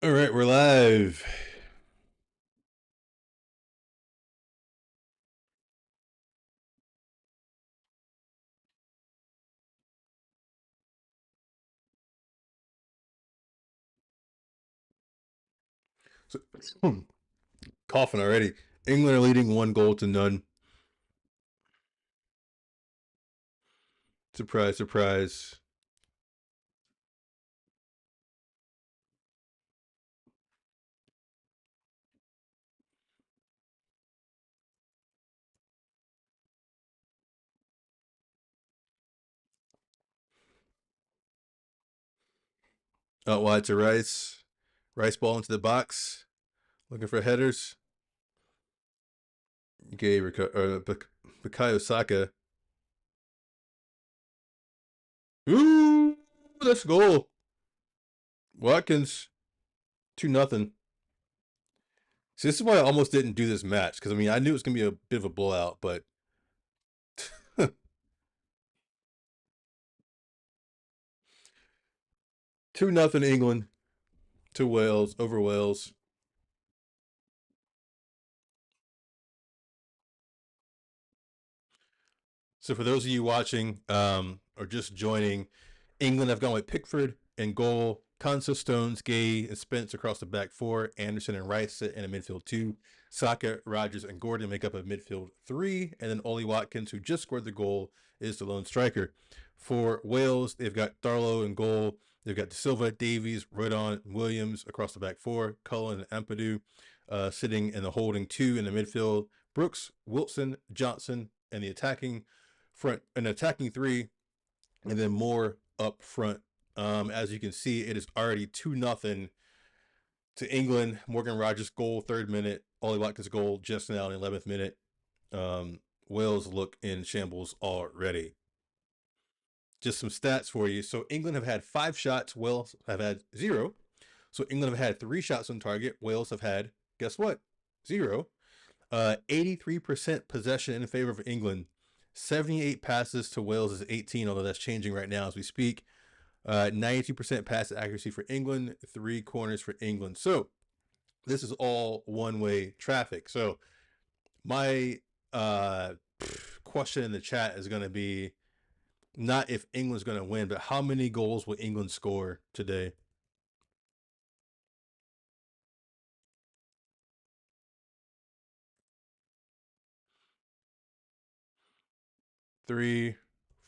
All right, we're live. So, coughing already. England are leading 1-0 to none. Surprise, surprise. Out wide to Rice. Rice ball into the box. Looking for headers. Bukayo Saka. Ooh, that's a goal. Watkins, 2-0. See, this is why I almost didn't do this match because I knew it was gonna be a bit of a blowout, but 2-0 England to Wales over Wales. So for those of you watching or just joining, England have gone with Pickford in goal, Konsa, Stones, Gay, and Spence across the back four. Anderson and Rice sit in a midfield two. Saka, Rogers, and Gordon make up a midfield three. And then Ollie Watkins, who just scored the goal, is the lone striker. For Wales, they've got Darlow in goal. They've got De Silva, Davies, Rodon, Williams across the back four. Cullen and Ampadu sitting in the holding two in the midfield. Brooks, Wilson, Johnson, and the attacking front, an attacking three, and then more up front. As you can see, it is already 2-0 to England. Morgan Rogers goal, 3rd minute. Ollie Watkins goal just now in the 11th minute. Wales look in shambles already. Just some stats for you. So England have had 5 shots. Wales have had 0. So England have had 3 shots on target. Wales have had, guess what? 0. 83% possession in favor of England. 78 passes to Wales is 18, although that's changing right now as we speak. 92% pass accuracy for England, 3 corners for England. So this is all one-way traffic. So my question in the chat is going to be not if England's going to win, but how many goals will England score today? Three,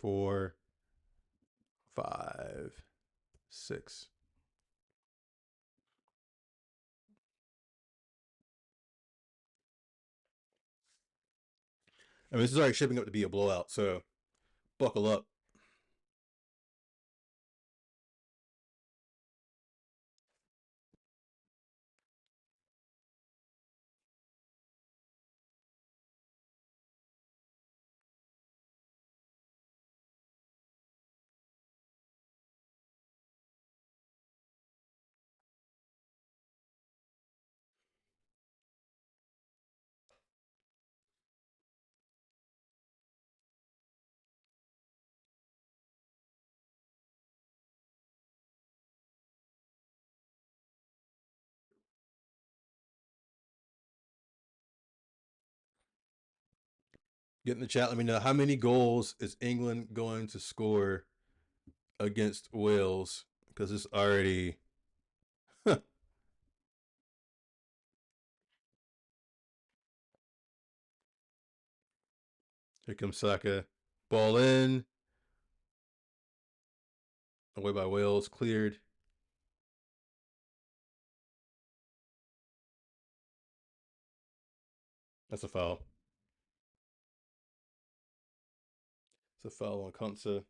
four, five, six. This is already shaping up to be a blowout, so buckle up. Get in the chat. Let me know how many goals is England going to score against Wales, because it's already. Here comes Saka. Ball in. Away by Wales. Cleared. That's a foul. It's a foul on Konsa.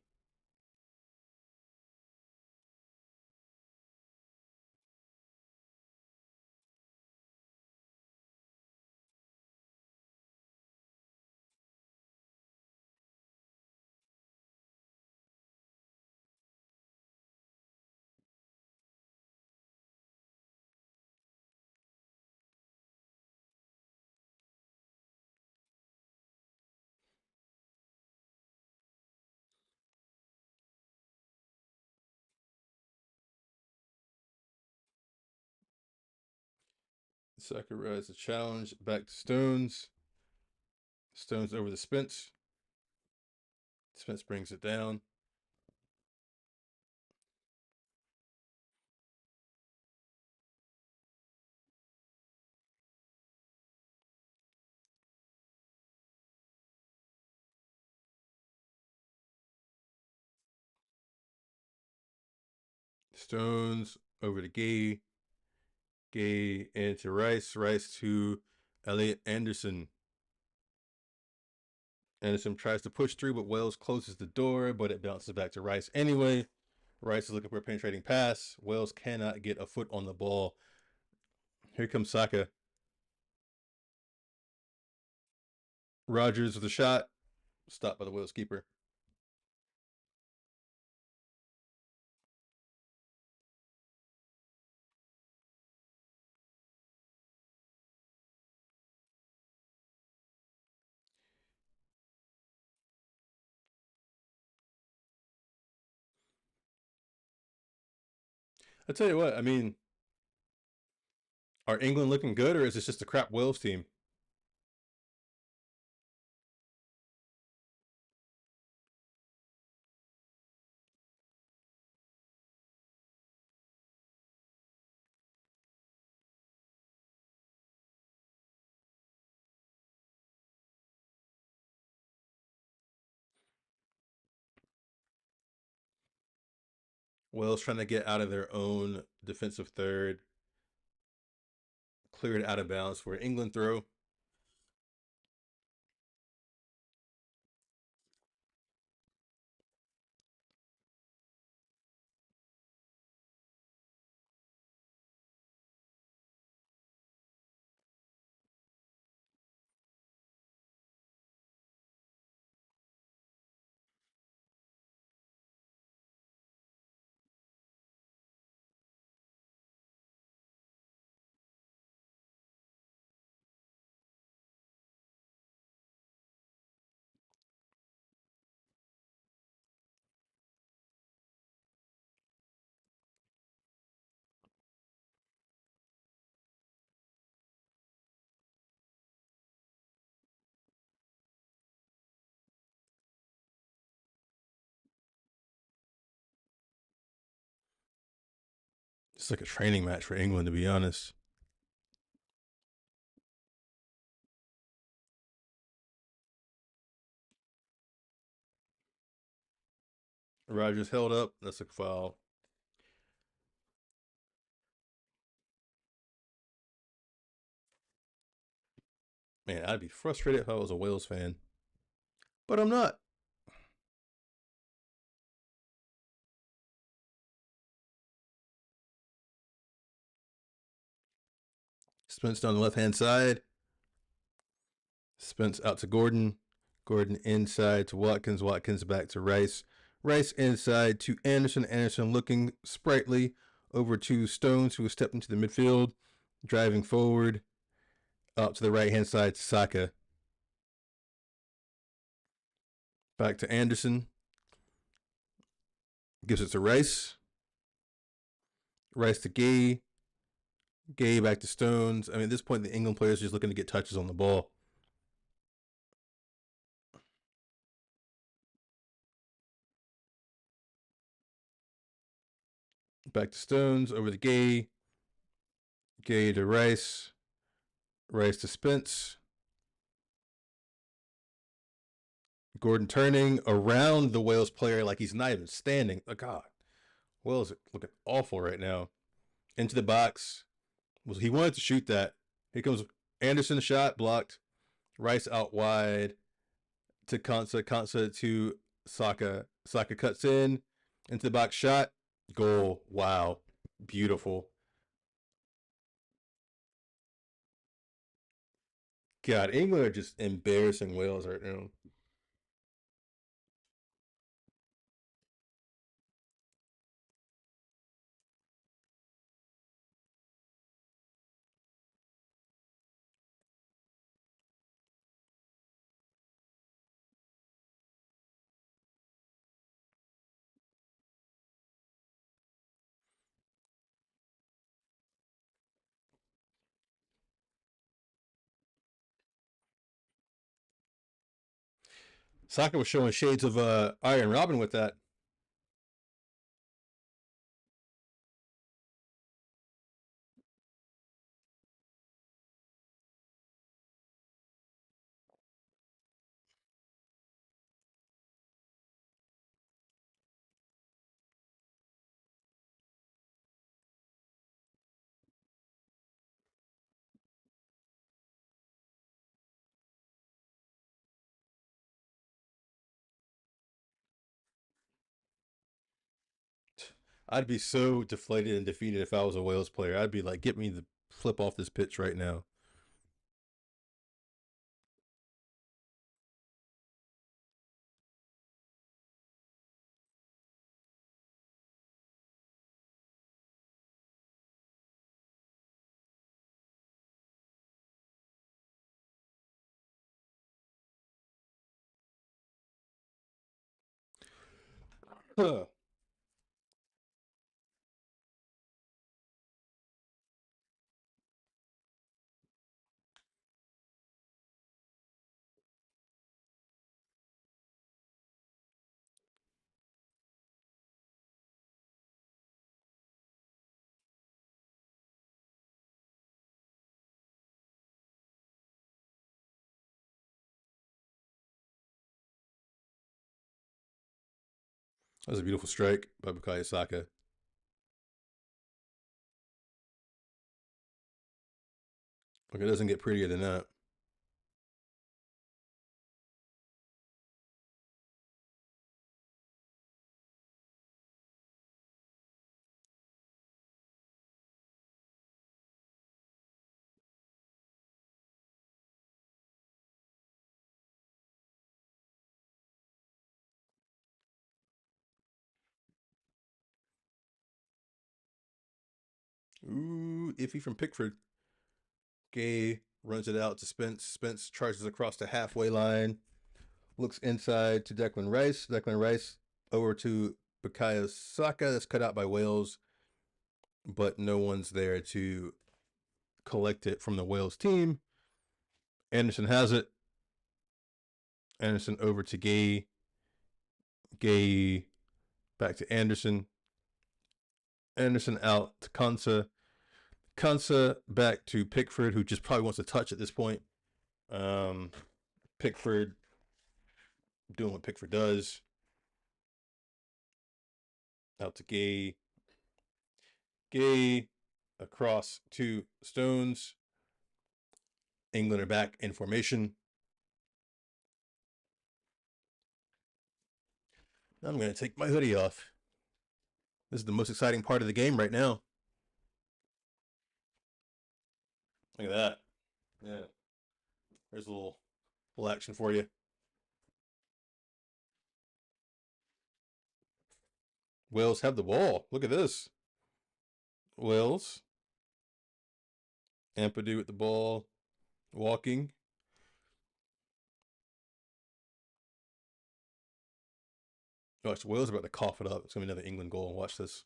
Sakurai is a challenge. Back to Stones. Stones over the Spence. Spence brings it down. Stones over to Gay. Gay into Rice. Rice to Elliot Anderson. Anderson tries to push through, but Wells closes the door, but it bounces back to Rice anyway. Rice is looking for a penetrating pass. Wells cannot get a foot on the ball. Here comes Saka. Rogers with a shot. Stopped by the Wells keeper. I tell you what, I mean, are England looking good, or is this just a crap Wales team? Wales trying to get out of their own defensive third, cleared out of bounds for England throw. It's like a training match for England, to be honest. Rogers held up. That's a foul. Man, I'd be frustrated if I was a Wales fan, but I'm not. Spence down the left hand side. Spence out to Gordon. Gordon inside to Watkins. Watkins back to Rice. Rice inside to Anderson. Anderson looking sprightly over to Stones, who has stepped into the midfield, driving forward up to the right hand side to Saka. Back to Anderson. Gives it to Rice. Rice to Gay. Gay back to Stones. I mean, at this point, the England players are just looking to get touches on the ball. Back to Stones. Over to Gay. Gay to Rice. Rice to Spence. Gordon turning around the Wales player like he's not even standing. Oh, God. Wales looking awful right now. Into the box. He wanted to shoot that. Here comes Anderson, shot blocked. Rice out wide to Konsa. Konsa to Saka. Saka cuts in into the box, shot, goal. Wow, beautiful. God, England are just embarrassing Wales right now. Saka was showing shades of Iron Robin with that. I'd be so deflated and defeated if I was a Wales player. I'd be like, get me the flip off this pitch right now. That was a beautiful strike by Bukayo Saka. Like, it doesn't get prettier than that. Ooh, iffy from Pickford. Gay runs it out to Spence. Spence charges across the halfway line. Looks inside to Declan Rice. Declan Rice over to Bukayo Saka. That's cut out by Wales, but no one's there to collect it from the Wales team. Anderson has it. Anderson over to Gay. Gay back to Anderson. Anderson out to Konsa. Konsa back to Pickford, who just probably wants to touch at this point. Um, Pickford doing what Pickford does. Out to Gay. Gay across to Stones. England are back in formation. I'm going to take my hoodie off. This is the most exciting part of the game right now. Look at that. Yeah. There's a little action for you. Wales have the ball. Look at this. Wales. Ampadu with the ball. Walking. Watch, Wales about to cough it up. It's going to be another England goal. Watch this.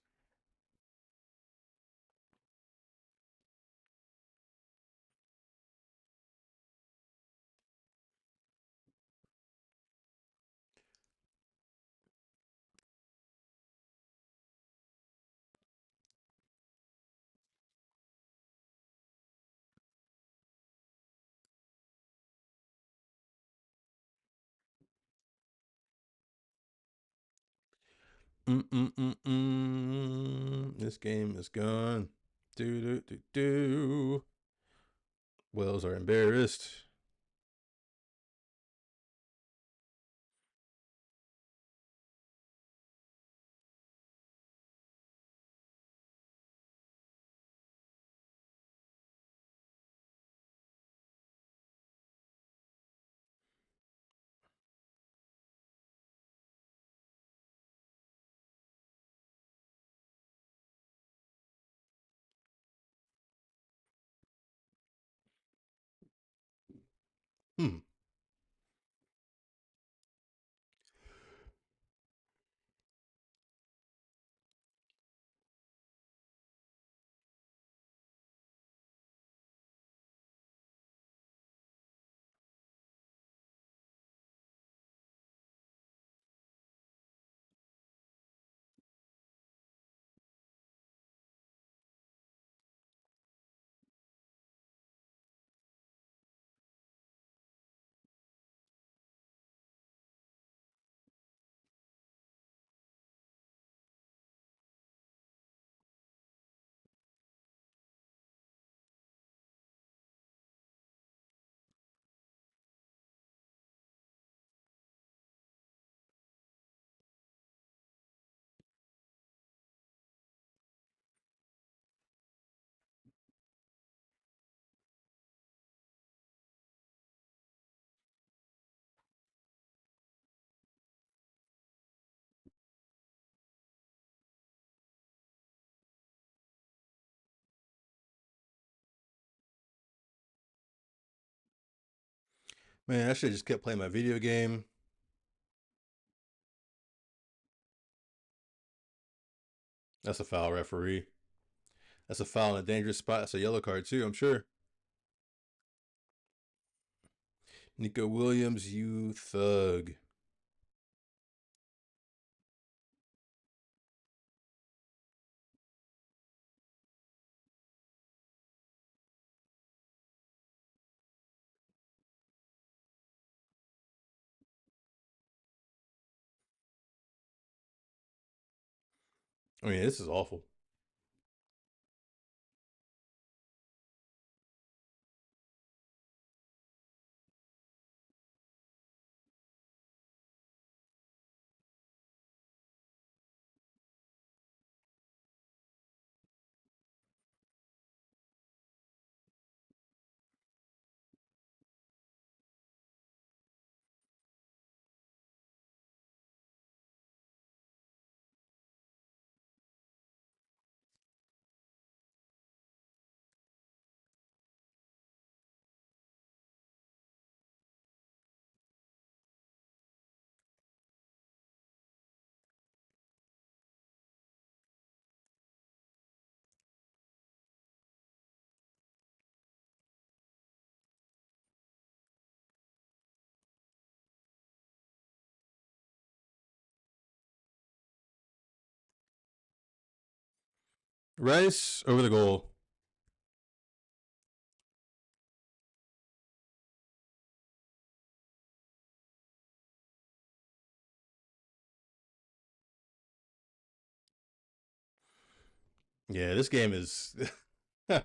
This game is gone. Do do do do. Wales are embarrassed. Hmm. Man, I should have just kept playing my video game. That's a foul, referee. That's a foul in a dangerous spot. That's a yellow card too, I'm sure. Nico Williams, you thug. I mean, this is awful. Rice over the goal. Yeah, this game is. I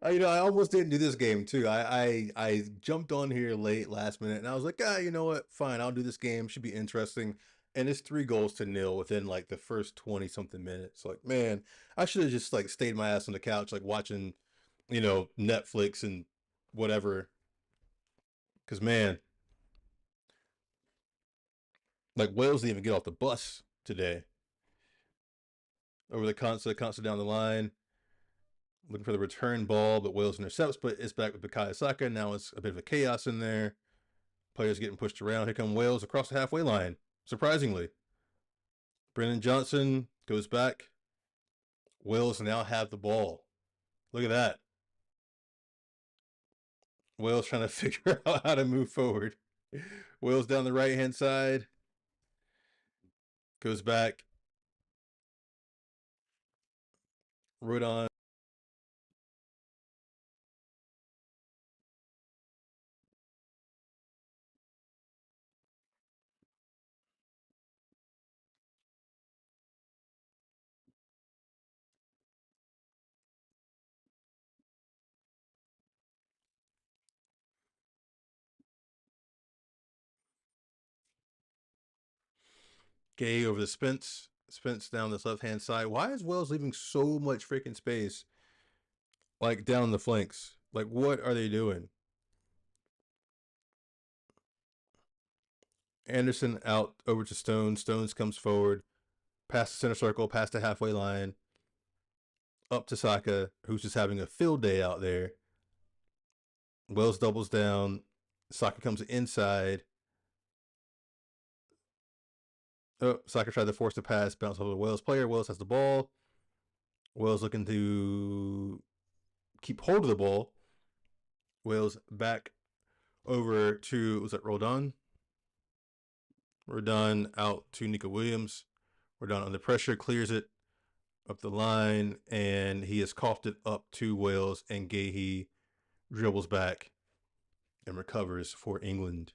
almost didn't do this game too. I jumped on here late last minute, and I was like, you know what? Fine, I'll do this game. Should be interesting. And it's 3 goals to nil within like the first 20 something minutes. Like, man, I should have just like stayed my ass on the couch, like watching, Netflix and whatever. Because man, like Wales didn't even get off the bus today. Over the constant down the line, looking for the return ball, but Wales intercepts. But it's back with Bukayo Saka. Now it's a bit of a chaos in there. Players getting pushed around. Here come Wales across the halfway line. Surprisingly, Brennan Johnson goes back. Wales now have the ball. Look at that. Wales trying to figure out how to move forward. Wales down the right hand side. Goes back. Rodon. Gay over the Spence. Spence down this left hand side. Why is Wales leaving so much freaking space like down the flanks? Like, what are they doing? Anderson out over to Stones. Stones comes forward, past the center circle, past the halfway line, up to Saka, who's just having a field day out there. Wells doubles down. Saka comes inside. Oh, Saka tried to force the pass, bounce over the Wells player. Wells has the ball. Wells looking to keep hold of the ball. Wells back over to, was that Roldan? Roldan out to Nico Williams. Roldan under pressure, clears it up the line, and he has coughed it up to Wales, and Gahey dribbles back and recovers for England.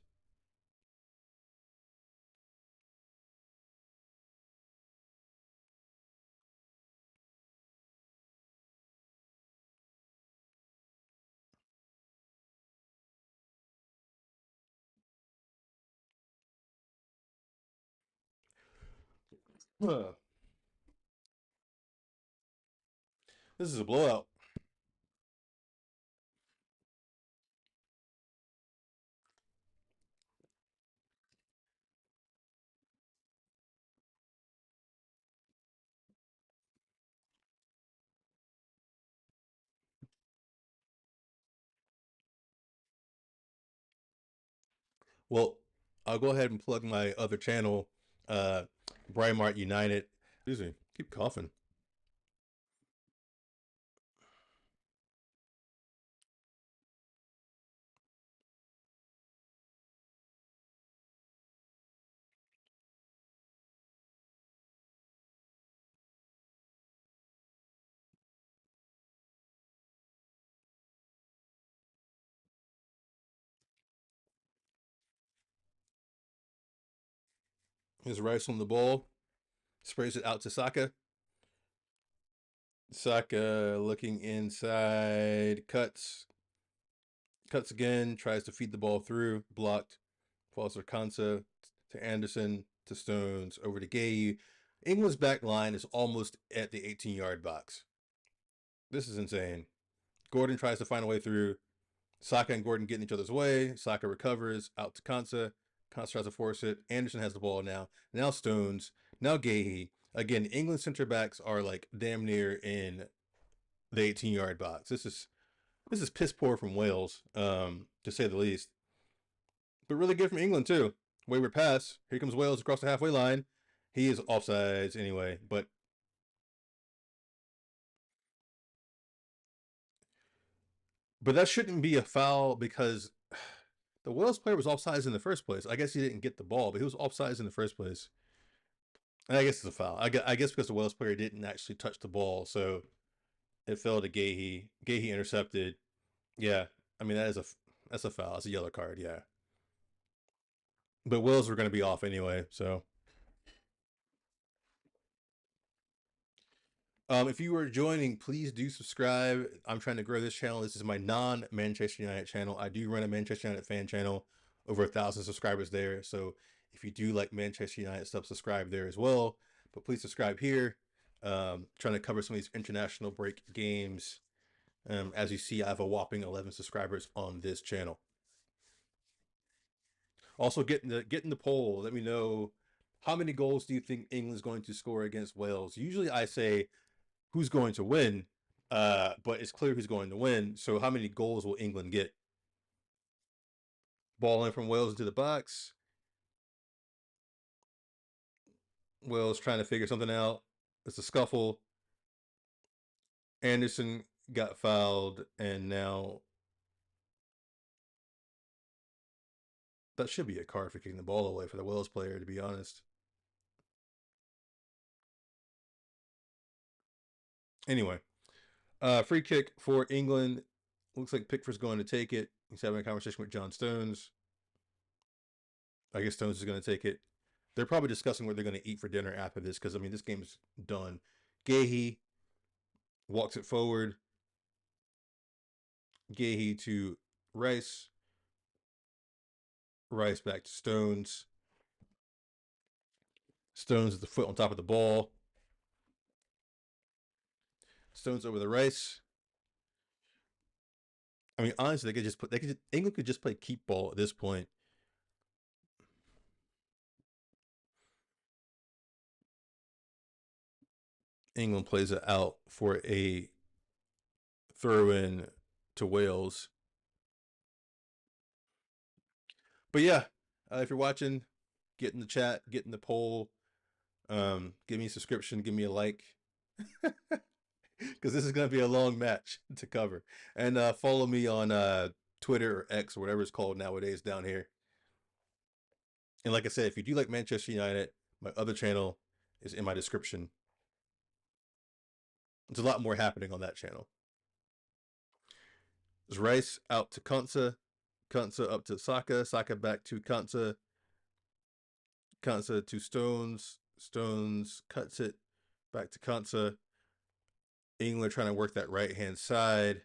This is a blowout. Well, I'll go ahead and plug my other channel, uh, Bryan United. Excuse me, keep coughing. His rice on the ball, sprays it out to Saka. Saka looking inside, cuts again, tries to feed the ball through, blocked, falls to Kansa, to Anderson, to Stones, over to Gay. England's back line is almost at the 18-yard box. This is insane. Gordon tries to find a way through. Saka and Gordon get in each other's way. Saka recovers out to Kansa. Kansa tries to force it. Anderson has the ball now. Now Stones. Now Gahey. Again, England center backs are like damn near in the 18-yard box. This is piss poor from Wales, to say the least. But really good from England too. Wayward pass. Here comes Wales across the halfway line. He is offsides anyway, but that shouldn't be a foul because the Wales player was offsides in the first place. I guess he didn't get the ball, but he was offsides in the first place. And I guess it's a foul. I guess because the Wales player didn't actually touch the ball, so it fell to Gahey. Gahey intercepted. Yeah, I mean that's a foul. It's a yellow card. Yeah, but Wales were going to be off anyway. So if you are joining, please do subscribe. I'm trying to grow this channel. This is my non-Manchester United channel. I do run a Manchester United fan channel, over 1,000 subscribers there. So if you do like Manchester United stuff, subscribe there as well. But please subscribe here. Trying to cover some of these international break games. As you see, I have a whopping 11 subscribers on this channel. Also, get in the poll. Let me know how many goals do you think England's going to score against Wales. Usually, I say who's going to win, but it's clear who's going to win. So how many goals will England get? Ball in from Wales into the box. Wales trying to figure something out. It's a scuffle. Anderson got fouled, and now that should be a card for kicking the ball away for the Wales player, to be honest. Anyway, free kick for England. Looks like Pickford's going to take it. He's having a conversation with John Stones. I guess Stones is going to take it. They're probably discussing what they're going to eat for dinner after this because, I mean, this game's done. Gahey walks it forward. Gahey to Rice. Rice back to Stones. Stones with the foot on top of the ball. Stones over the Rice. I mean, honestly, England could just play keep ball at this point. England plays it out for a throw in to Wales. But yeah, if you're watching, get in the chat, get in the poll, give me a subscription, give me a like, because this is going to be a long match to cover. And follow me on Twitter or X or whatever it's called nowadays down here. And like I said, if you do like Manchester United, my other channel is in my description. There's a lot more happening on that channel. There's Rice out to Konsa, Konsa up to Saka, Saka back to Konsa, Konsa to Stones, Stones cuts it back to Konsa. England trying to work that right hand side.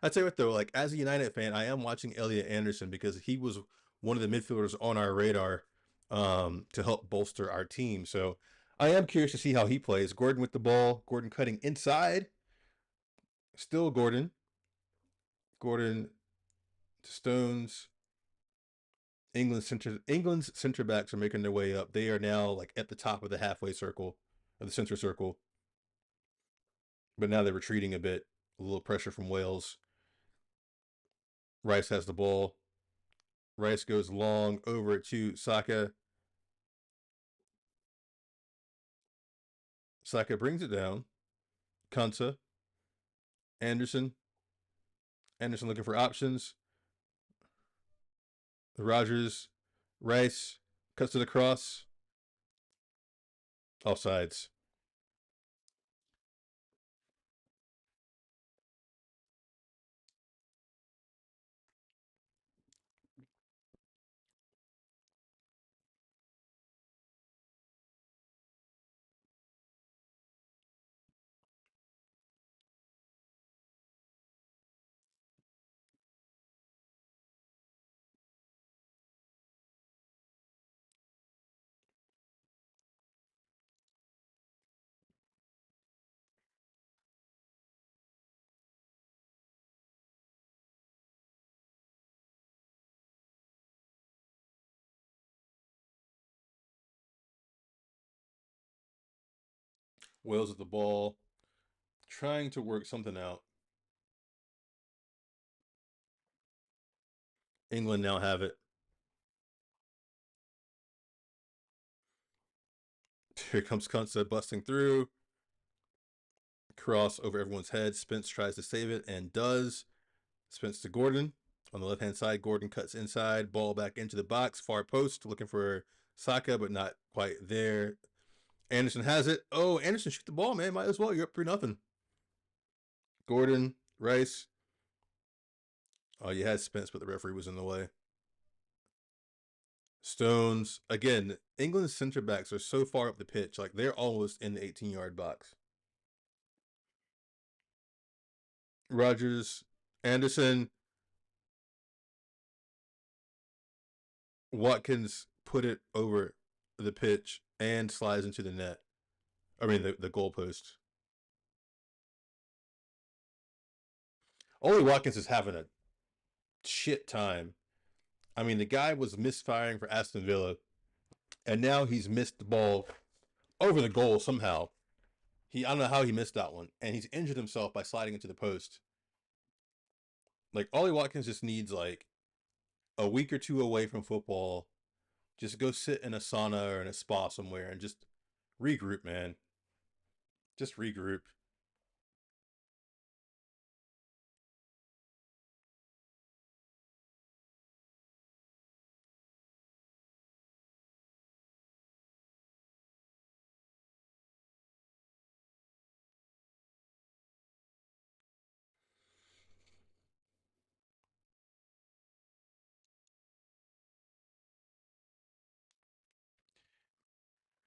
I'd say what though, like as a United fan, I am watching Elliot Anderson because he was one of the midfielders on our radar to help bolster our team. So I am curious to see how he plays. Gordon with the ball, Gordon cutting inside. Still Gordon. Gordon to Stones. England's center backs are making their way up. They are now like at the top of the halfway circle, of the center circle. But now they're retreating a bit. A little pressure from Wales. Rice has the ball. Rice goes long over to Saka. Saka brings it down. Kunsa. Anderson. Anderson looking for options. Rogers. Rice. Cuts to the cross. Offsides. Wales at the ball. Trying to work something out. England now have it. Here comes Kunsa busting through. Cross over everyone's head. Spence tries to save it and does. Spence to Gordon. On the left hand side, Gordon cuts inside. Ball back into the box. Far post. Looking for Saka, but not quite there. Anderson has it. Oh, Anderson, shoot the ball, man. Might as well. You're up 3-0. Gordon, Rice. Oh, you had Spence, but the referee was in the way. Stones. Again, England's center backs are so far up the pitch. Like, they're almost in the 18-yard box. Rogers, Anderson, Watkins put it over the pitch and slides into the net. I mean, the goalpost. Ollie Watkins is having a shit time. I mean, the guy was misfiring for Aston Villa, and now he's missed the ball over the goal somehow. I don't know how he missed that one, and he's injured himself by sliding into the post. Like Ollie Watkins just needs like a week or two away from football. Just go sit in a sauna or in a spa somewhere and just regroup, man. Just regroup.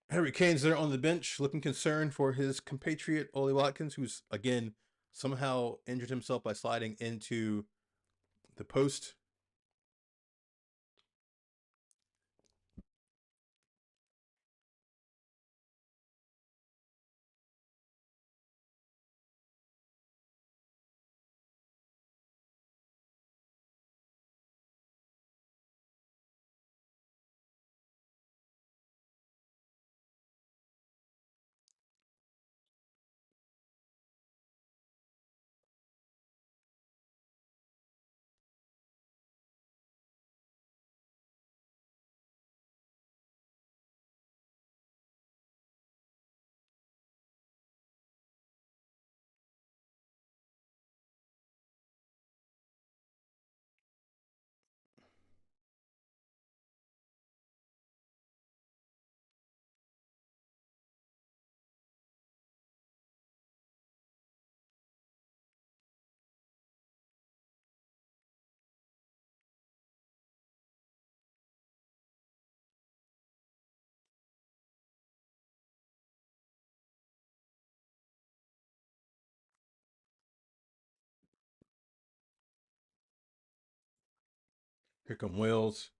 Harry Kane's there on the bench, looking concerned for his compatriot Ollie Watkins, who's again somehow injured himself by sliding into the post. Here come Wales.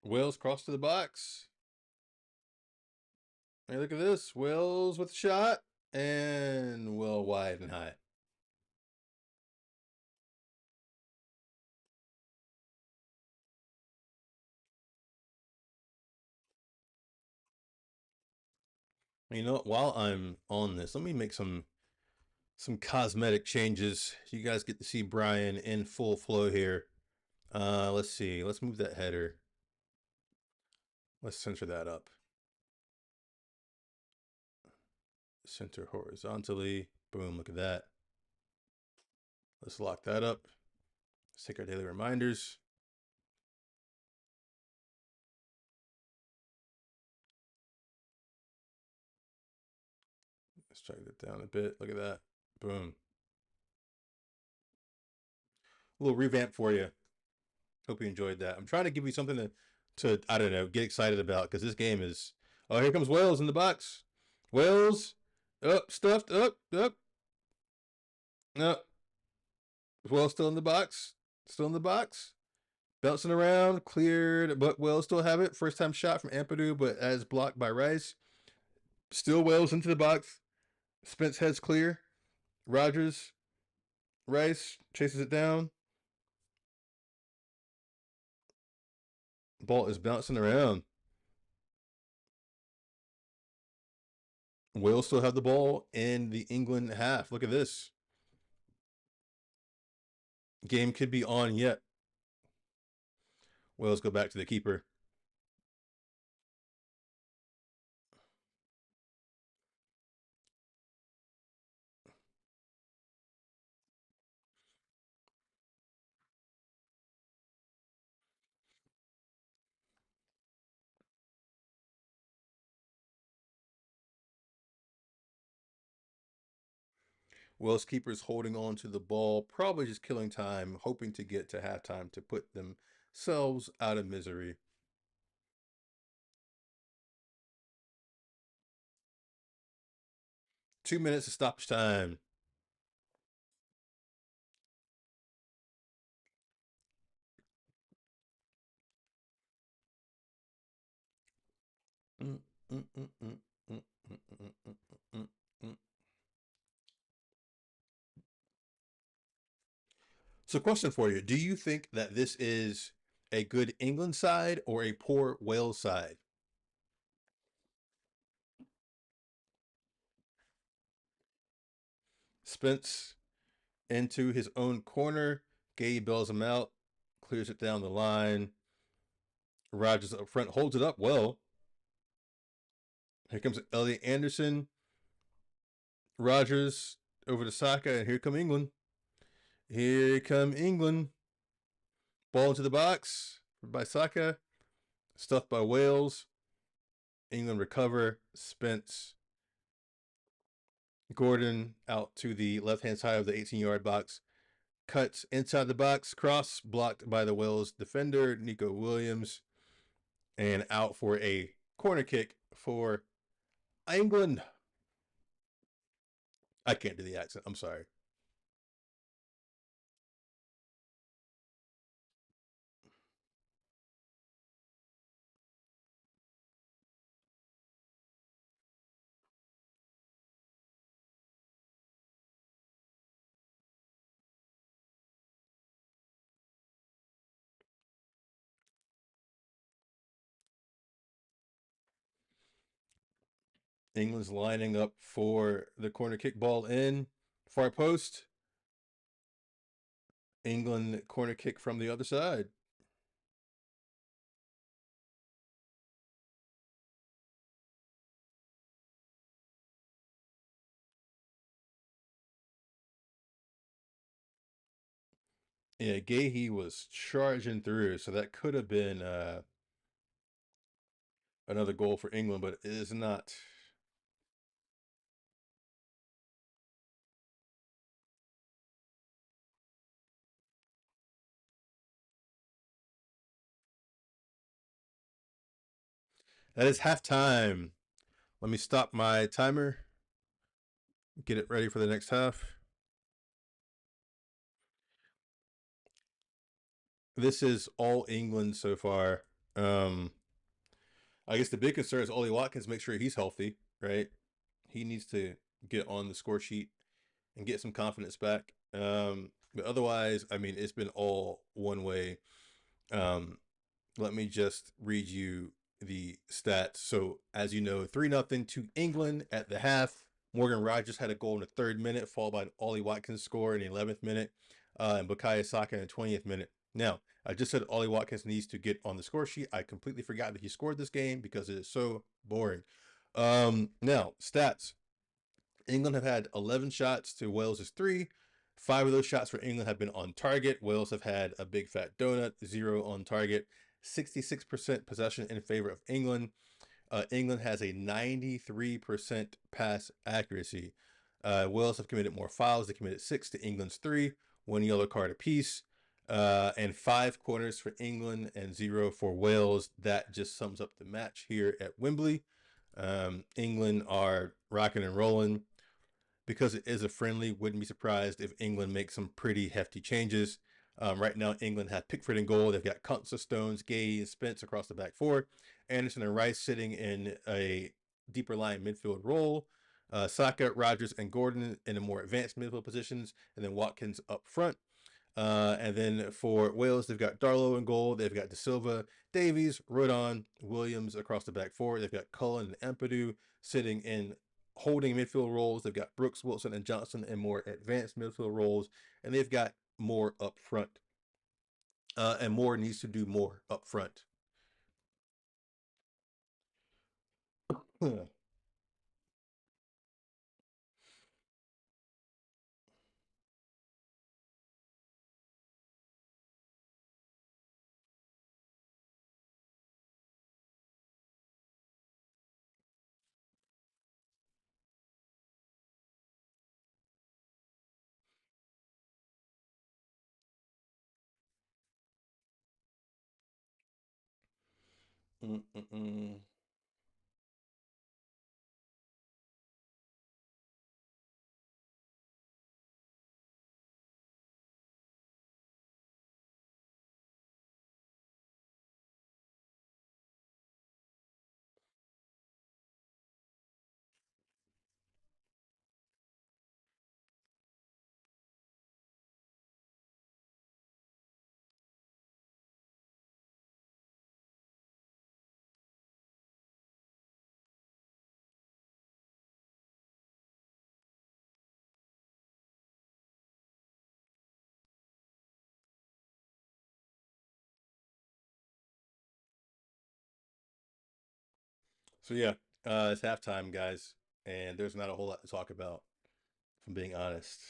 Wales cross to the box. Hey, look at this. Wales with a shot. And well wide and high. You know what? While I'm on this, let me make some cosmetic changes. You guys get to see Bryan in full flow here. Let's see. Let's move that header. Let's center that up. Center horizontally. Boom, look at that. Let's lock that up. Let's take our daily reminders. Let's drag that down a bit. Look at that. Boom. A little revamp for you. Hope you enjoyed that. I'm trying to give you something to I don't know, get excited about because this game is. Oh, here comes Wales in the box. Wales, up, stuffed, up. No, Wales still in the box. Still in the box. Bouncing around, cleared, but Wales still have it. First time shot from Ampadu, but as blocked by Rice. Still Wales into the box. Spence heads clear. Rogers, Rice chases it down. Ball is bouncing around. Wales still have the ball in the England half. Look at this. Game could be on yet. Wales go back to the keeper. Wales keepers holding on to the ball, probably just killing time, hoping to get to halftime to put themselves out of misery. 2 minutes of stoppage time. Mm, mm, mm, mm, mm, mm, mm, mm, mm, mm. So, question for you: do you think that this is a good England side or a poor Wales side? Spence into his own corner. Gay bails him out, clears it down the line. Rogers up front holds it up well. Here comes Elliot Anderson. Rogers over to Saka, and here come England. Here come England. Ball into the box by Saka. Stuffed by Wales. England recover. Spence. Gordon out to the left hand side of the 18-yard box. Cuts inside the box. Cross blocked by the Wales defender, Nico Williams. And out for a corner kick for England. I can't do the accent. I'm sorry. England's lining up for the corner kick ball in. Far post. England corner kick from the other side. Yeah, Gahey was charging through, so that could have been another goal for England, but it is not. That is halftime. Let me stop my timer, get it ready for the next half. This is all England so far. Um, I guess the big concern is Ollie Watkins. Make sure he's healthy, right? He needs to get on the score sheet and get some confidence back. But otherwise, I mean, it's been all one way. Um, Let me just read you the stats. So, as you know, 3-0 to England at the half. Morgan Rogers had a goal in the 3rd minute, followed by an Ollie Watkins score in the 11th minute, and Bukayo Saka in the 20th minute. Now, I just said Ollie Watkins needs to get on the score sheet. I completely forgot that he scored this game because it is so boring. Now, stats. England have had 11 shots to Wales' 3. 5 of those shots for England have been on target. Wales have had a big fat donut, 0 on target. 66% possession in favor of England. England has a 93% pass accuracy. Wales have committed more fouls. They committed 6 to England's 3, 1 yellow card apiece, and 5 corners for England and 0 for Wales. That just sums up the match here at Wembley. England are rocking and rolling. Because it is a friendly, wouldn't be surprised if England makes some pretty hefty changes. Right now, England have Pickford in goal. They've got Constance, Stones, Gay, and Spence across the back four. Anderson and Rice sitting in a deeper line midfield role. Saka, Rogers, and Gordon in the more advanced midfield positions, and then Watkins up front. And then for Wales, they've got Darlow in goal. They've got De Silva, Davies, Rodon, Williams across the back four. They've got Cullen and Empadu sitting in holding midfield roles. They've got Brooks, Wilson, and Johnson in more advanced midfield roles. And they've got more up front. And Moore needs to do more up front. Mm-mm-mm. So yeah, it's halftime, guys, and there's not a whole lot to talk about, if I'm being honest,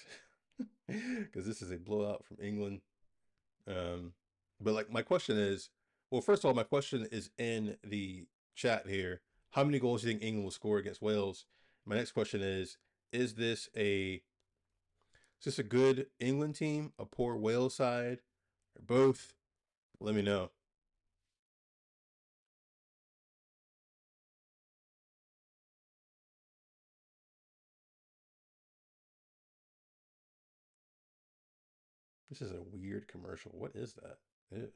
because this is a blowout from England. Um, but like my question is, well, first of all, my question is in the chat here. How many goals do you think England will score against Wales? My next question is this a is this a good England team, a poor Wales side, or both? Let me know. This is a weird commercial. What is that? Ew.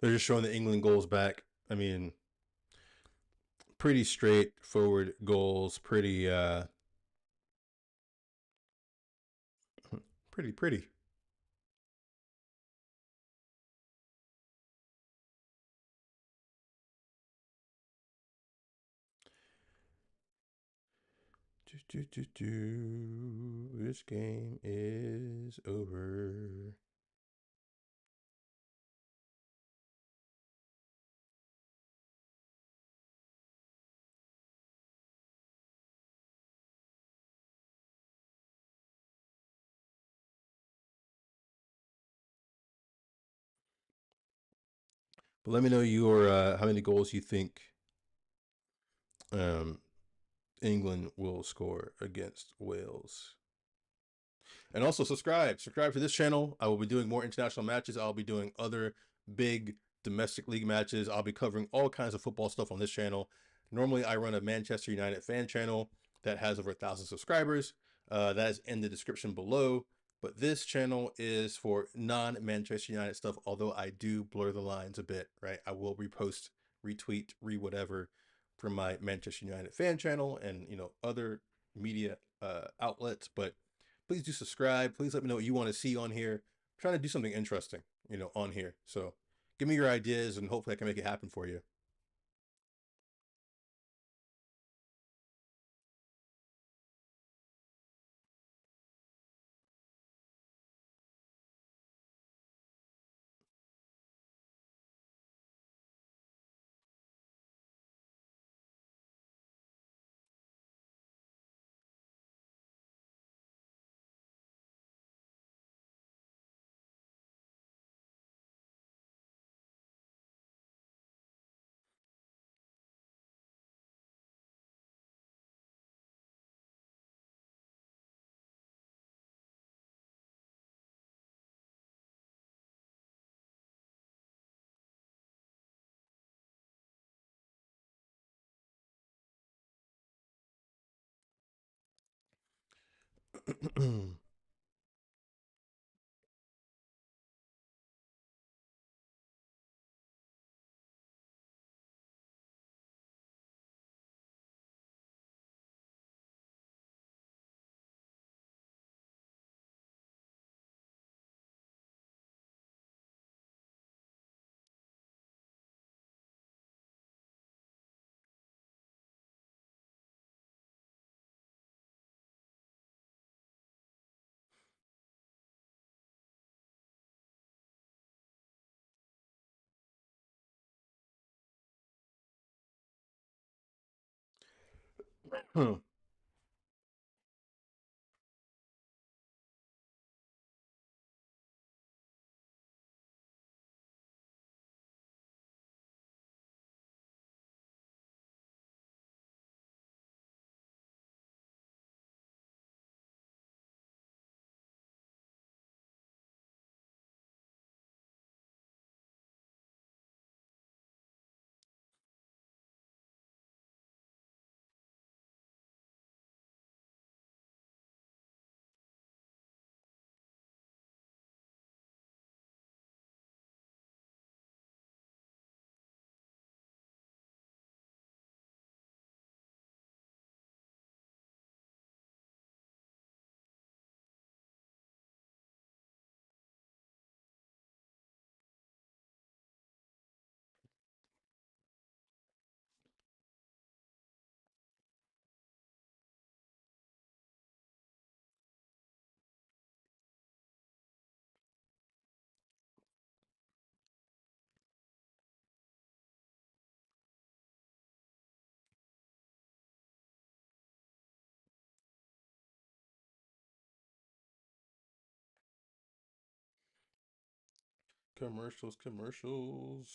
They're just showing the England goals back. I mean, pretty straightforward goals. Pretty. This game is over. But let me know your how many goals you think um, England will score against Wales. And also subscribe to this channel. I will be doing more international matches. I'll be doing other big domestic league matches. I'll be covering all kinds of football stuff on this channel. Normally I run a Manchester United fan channel that has over 1,000 subscribers. That is in the description below. But this channel is for non-Manchester United stuff, although I do blur the lines a bit, right? I will repost, retweet, whatever from my Manchester United fan channel and, other media outlets. But please do subscribe. Please let me know what you want to see on here. I'm trying to do something interesting, on here. So give me your ideas and hopefully I can make it happen for you. Commercials, commercials.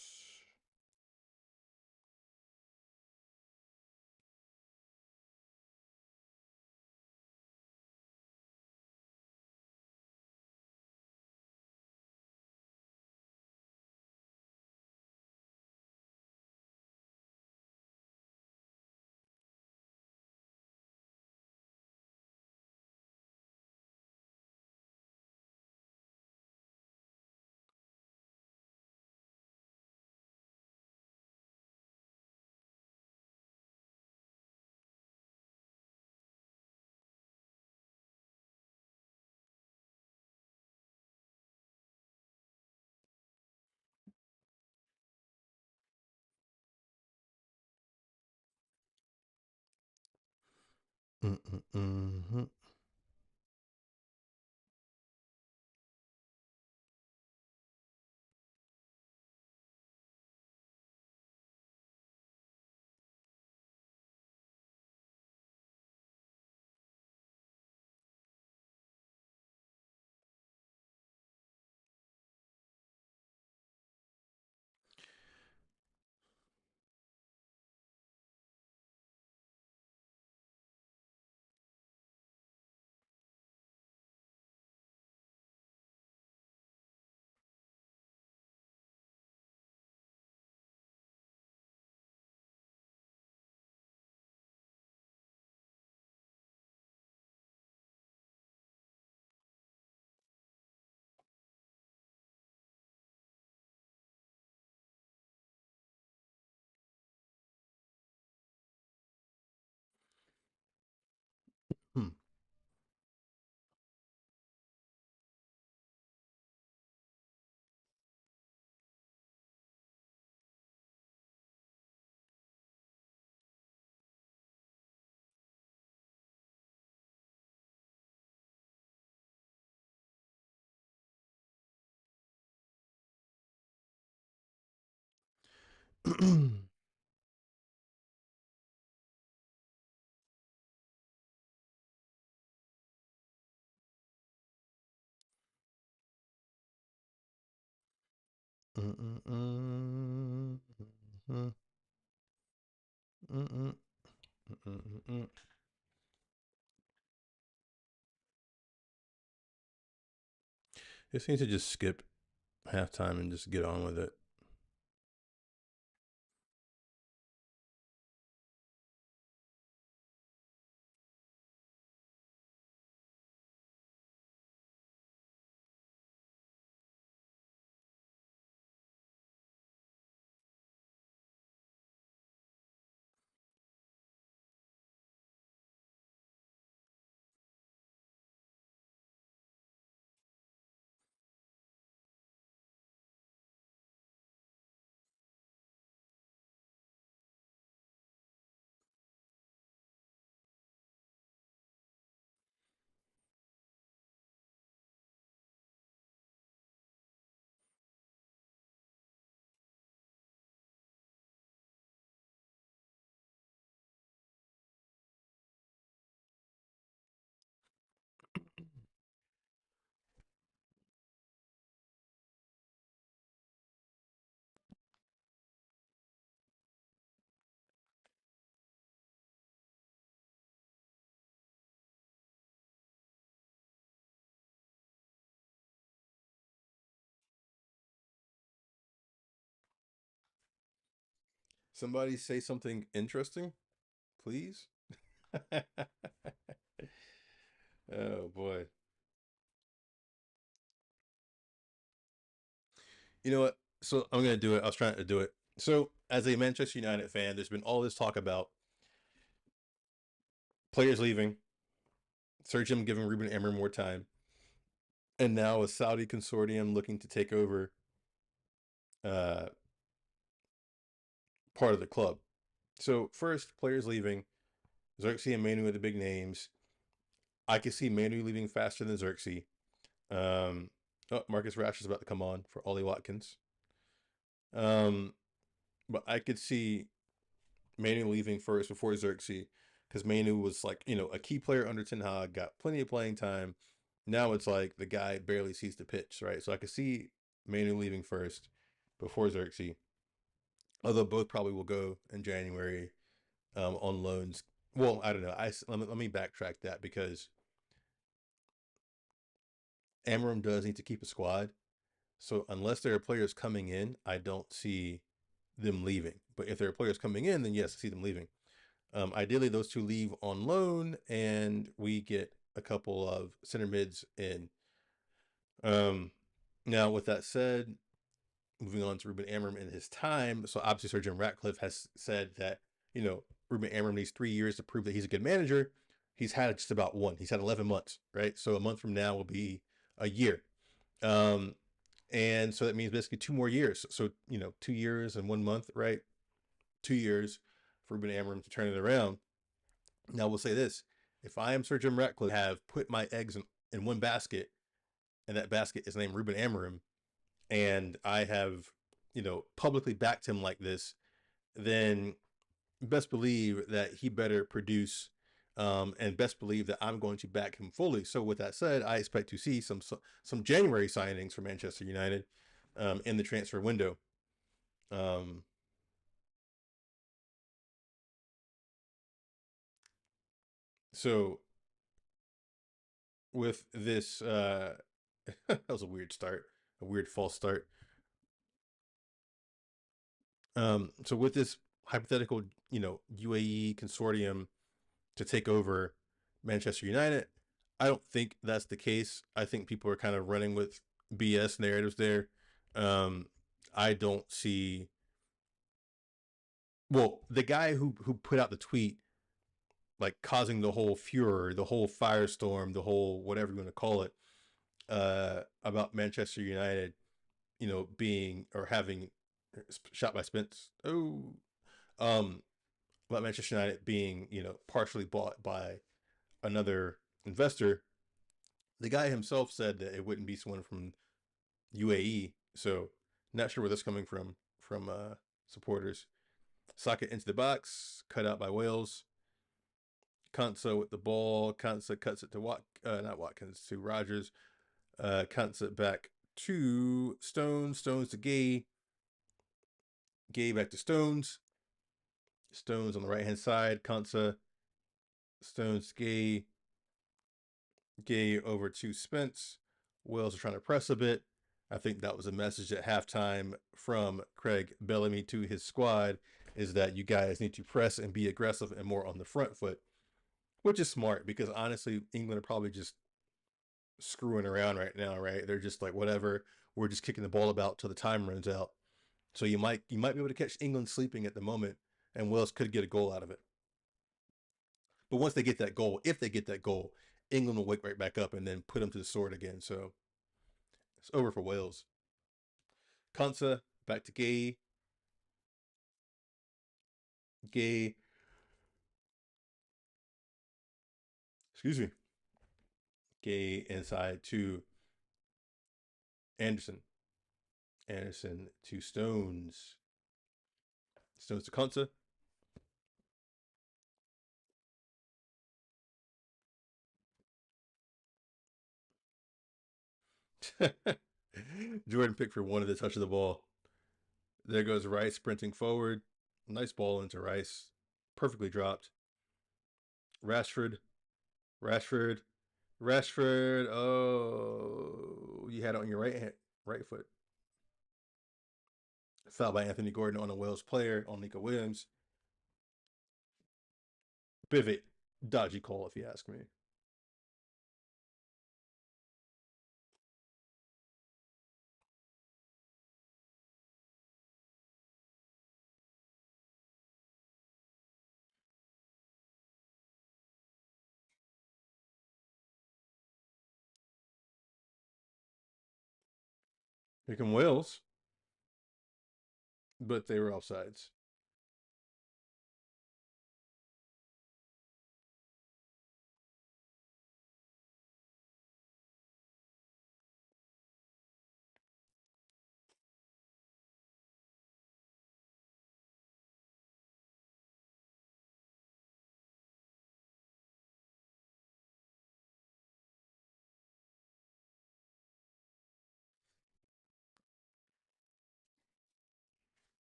Mm-mm-mm-hmm. It seems to just skip halftime and just get on with it. Somebody say something interesting, please. Oh boy. You know what? So I'm gonna do it. I was trying to do it. So as a Manchester United fan, there's been all this talk about players leaving, Sir Jim giving Ruben Amorim more time, and now a Saudi consortium looking to take over uh, part of the club. So first, players leaving, Xerxes and Manu are the big names. I could see Manu leaving faster than Xerxes. Marcus Rash is about to come on for Ollie Watkins. Um, but I could see Manu leaving first before Xerxes because Manu was like, a key player under Ten Hag, got plenty of playing time. Now it's like the guy barely sees the pitch, right? So I could see Manu leaving first before Xerxes, although both probably will go in January on loans. Well, I don't know. Let me backtrack that because Amarim does need to keep a squad. So unless there are players coming in, I don't see them leaving. But if there are players coming in, then yes, I see them leaving. Ideally, those two leave on loan, and we get a couple of center mids in. Um, Now, with that said, moving on to Ruben Amorim in his time. So obviously, Sir Jim Ratcliffe has said that Ruben Amorim needs 3 years to prove that he's a good manager. He's had just about one. He's had 11 months, right? So a month from now will be a year. Um, and so that means basically 2 more years. So 2 years and 1 month, right? 2 years for Ruben Amorim to turn it around. Now we'll say this: if I am Sir Jim Ratcliffe, have put my eggs in one basket, and that basket is named Ruben Amorim, and I have publicly backed him like this, then best believe that he better produce. And best believe that I'm going to back him fully. So with that said, I expect to see some January signings for Manchester United in the transfer window. Um, so with this, that was a weird start, a weird false start. So with this hypothetical, UAE consortium to take over Manchester United, I don't think that's the case. I think people are kind of running with BS narratives there. Um, I don't see. Well, the guy who put out the tweet, like causing the whole furor, the whole firestorm, the whole whatever you want to call it, about Manchester United, being or having shot by Spence. Oh, um, about Manchester United being, partially bought by another investor. The guy himself said that it wouldn't be someone from UAE. So not sure where that's coming from. From supporters. Socket into the box, cut out by Wales. Kansa with the ball. Kansa cuts it to not Watkins, to Rogers. Kansa back to Stones. Stones to Gay. Gay back to Stones. Stones on the right hand side. Kansa. Stones to Gay. Gay over to Spence. Wales are trying to press a bit. I think that was a message at halftime from Craig Bellamy to his squad, is that you guys need to press and be aggressive and more on the front foot, which is smart because honestly, England are probably just screwing around right now, right? They're just like, whatever, we're just kicking the ball about till the time runs out. So you might be able to catch England sleeping at the moment, and Wales could get a goal out of it. But once they get that goal, if they get that goal, England will wake right back up and then put them to the sword again. So it's over for Wales. Konsa back to Gay. Gay, excuse me. Gay inside to Anderson. Anderson to Stones. Stones to Konsa. Jordan Pickford wanted the touch of the ball. There goes Rice sprinting forward. Nice ball into Rice. Perfectly dropped. Rashford. Rashford. Rashford. Oh, you had it on your right foot. Foul by Anthony Gordon on a Wales player, on Nico Williams. Pivot. Dodgy call, if you ask me. Here come Wales, but they were offsides.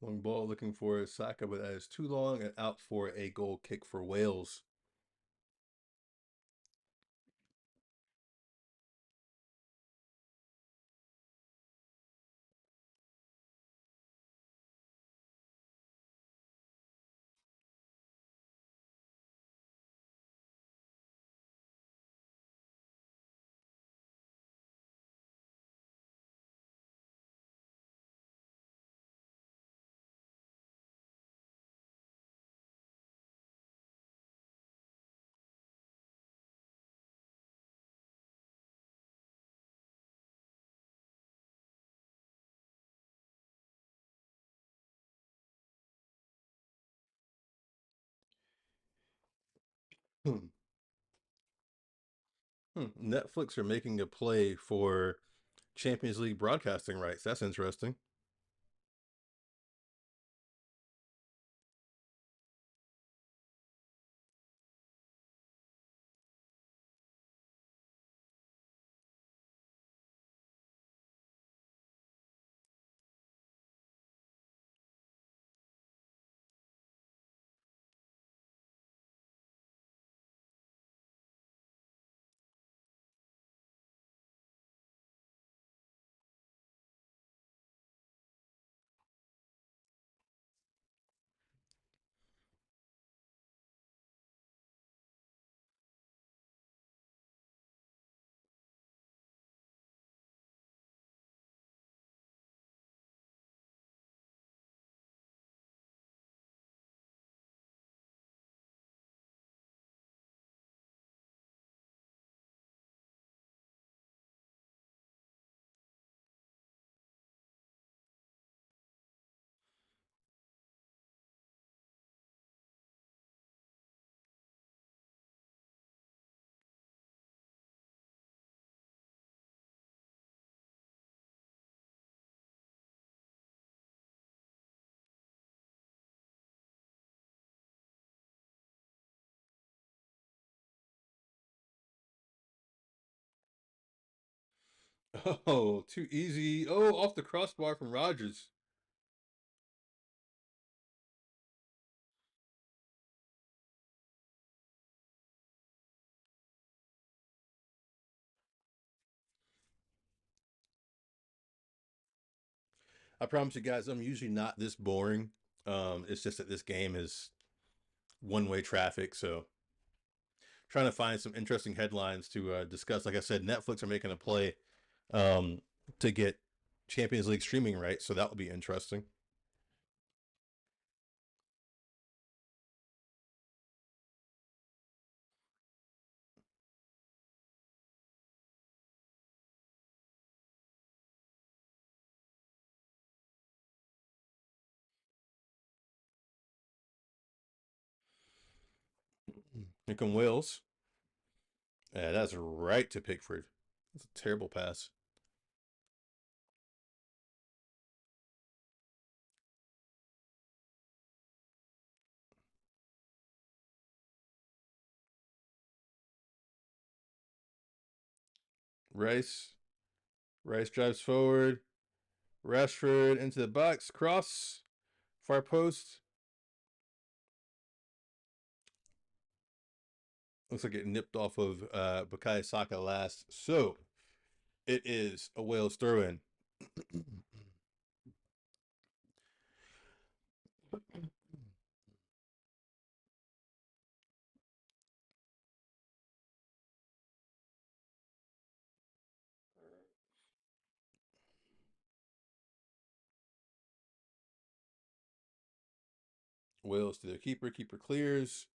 Long ball looking for Saka, but that is too long and out for a goal kick for Wales. Hmm. Netflix are making a play for Champions League broadcasting rights. That's interesting. Oh, too easy. Oh, off the crossbar from Rogers. I promise you guys, I'm usually not this boring. It's just that this game is one-way traffic, so trying to find some interesting headlines to discuss. Like I said, Netflix are making a play um, to get Champions League streaming rights, so that will be interesting. Here come Wales. Yeah, that's right to Pickford. That's a terrible pass. Rice. Rice drives forward. Rashford into the box. Cross. Far post. Looks like it nipped off of Bukayo Saka last. So it is a Wales throw in. Wales to the keeper. Keeper clears.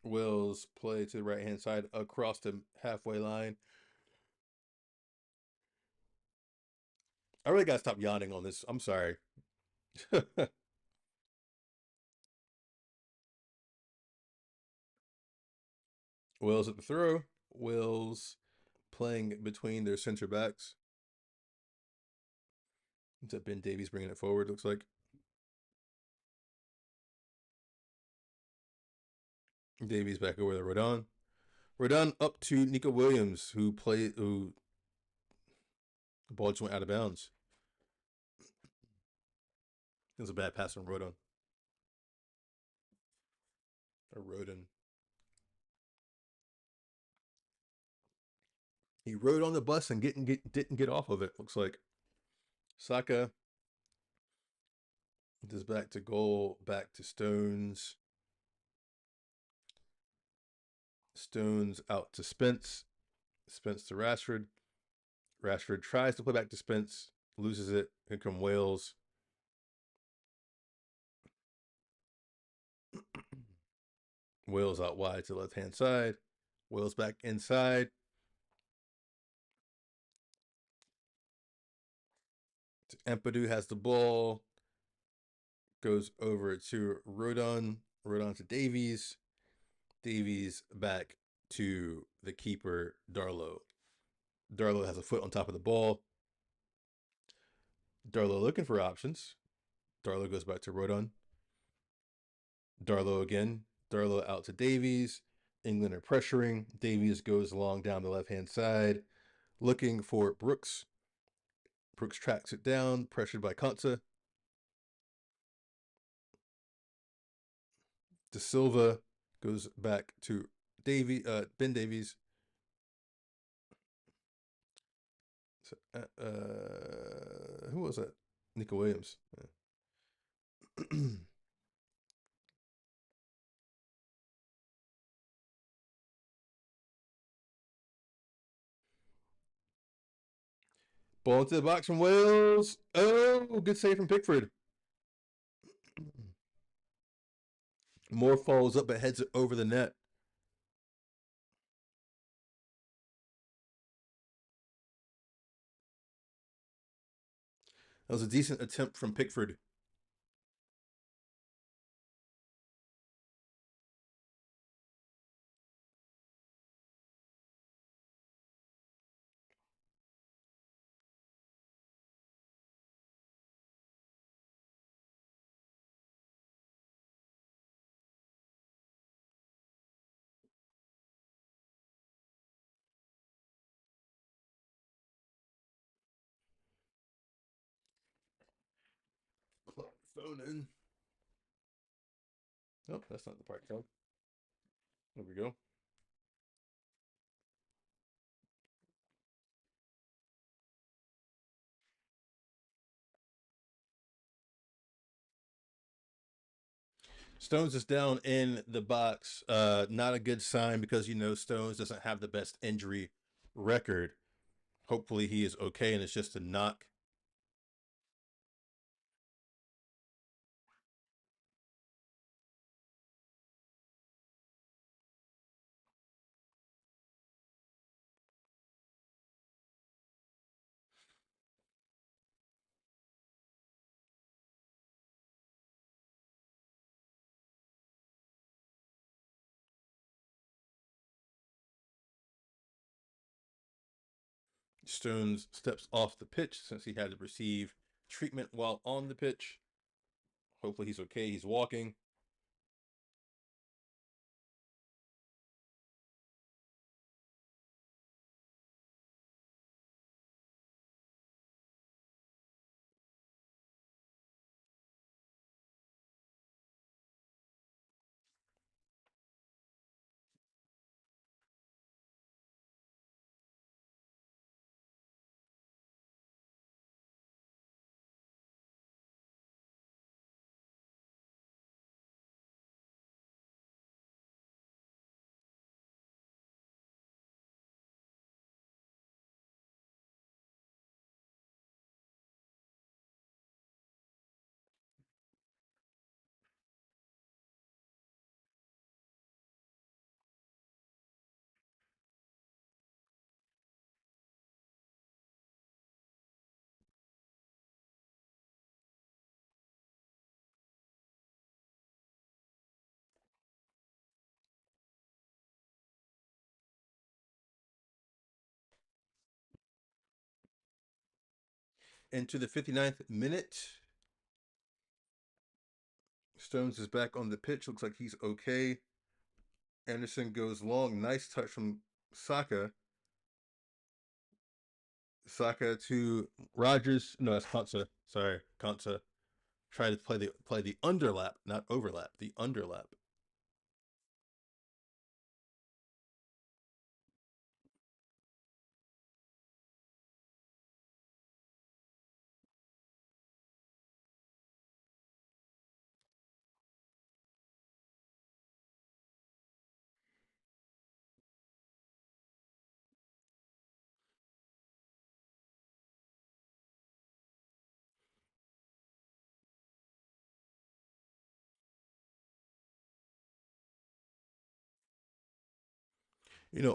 Wales play to the right hand side across the halfway line. I really got to stop yawning on this. I'm sorry. Wales at the throw. Wales playing between their center backs. Is that Ben Davies bringing it forward? Looks like Davies back over to Rodon. Rodon up to Nico Williams, who the ball just went out of bounds. It was a bad pass from Rodon. Or Rodon. He rode on the bus and didn't get off of it. Looks like Saka this back to goal, back to Stones. Stones out to Spence. Spence to Rashford. Rashford tries to play back to Spence, loses it. Here come Wales. Wales out wide to the left hand side. Wales back inside. Empadu has the ball. Goes over to Rodon. Rodon to Davies. Davies back to the keeper, Darlow. Darlow has a foot on top of the ball. Darlow looking for options. Darlow goes back to Rodon. Darlow again. Darlow out to Davies. England are pressuring. Davies goes along down the left hand side, looking for Brooks. Brooks tracks it down, pressured by Konsa. De Silva goes back to Ben Davies. Who was that? Nico Williams. Yeah. Ball into the box from Wales. Oh, good save from Pickford. Moore follows up but heads it over the net. That was a decent attempt from Pickford. Phone in. Nope, that's not the part code. There we go. Stones is down in the box. Not a good sign because Stones doesn't have the best injury record. Hopefully he is okay and it's just a knock. Stones steps off the pitch since he had to receive treatment while on the pitch. Hopefully he's okay. He's walking. Into the 59th minute, Stones is back on the pitch. Looks like he's okay. Anderson goes long. Nice touch from Saka. Saka to Rogers. No, that's Konsa. Sorry, Konsa. Try to play the underlap, not overlap. The underlap.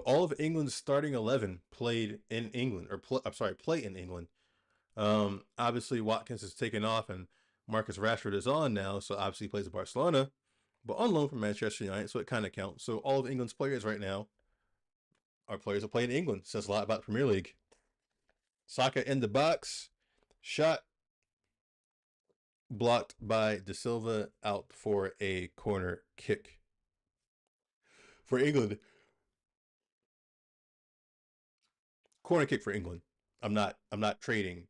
All of England's starting 11 played in England, I'm sorry, play in England. Obviously Watkins is taken off, and Marcus Rashford is on now, so obviously he plays at Barcelona, but on loan from Manchester United, so it kind of counts. So all of England's players right now are players that play in England. Says a lot about the Premier League. Saka in the box, shot blocked by De Silva, out for a corner kick for England. Corner kick for England. I'm not trading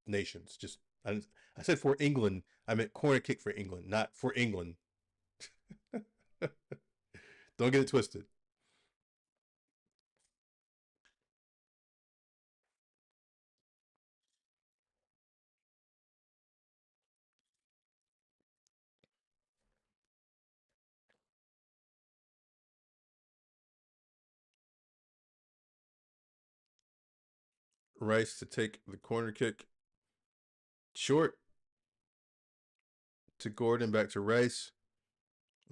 nations. Just I said for England. I meant corner kick for England, not for England. Don't get it twisted. Rice to take the corner kick short to Gordon, back to Rice.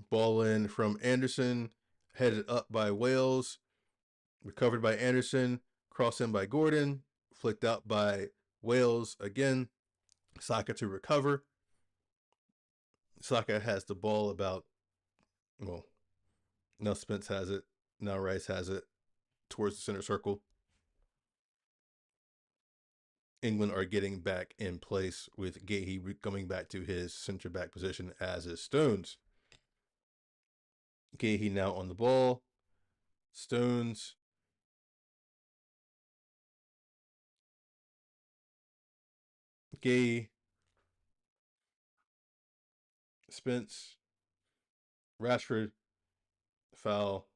Ball in from Anderson, headed up by Wales, recovered by Anderson, cross in by Gordon, flicked out by Wales again. Saka to recover. Saka has the ball about, well, now Spence has it. Now Rice has it towards the center circle. England are getting back in place with Gahey coming back to his center back position, as is Stones. Gahey now on the ball. Stones. Gay Spence, Rashford, foul,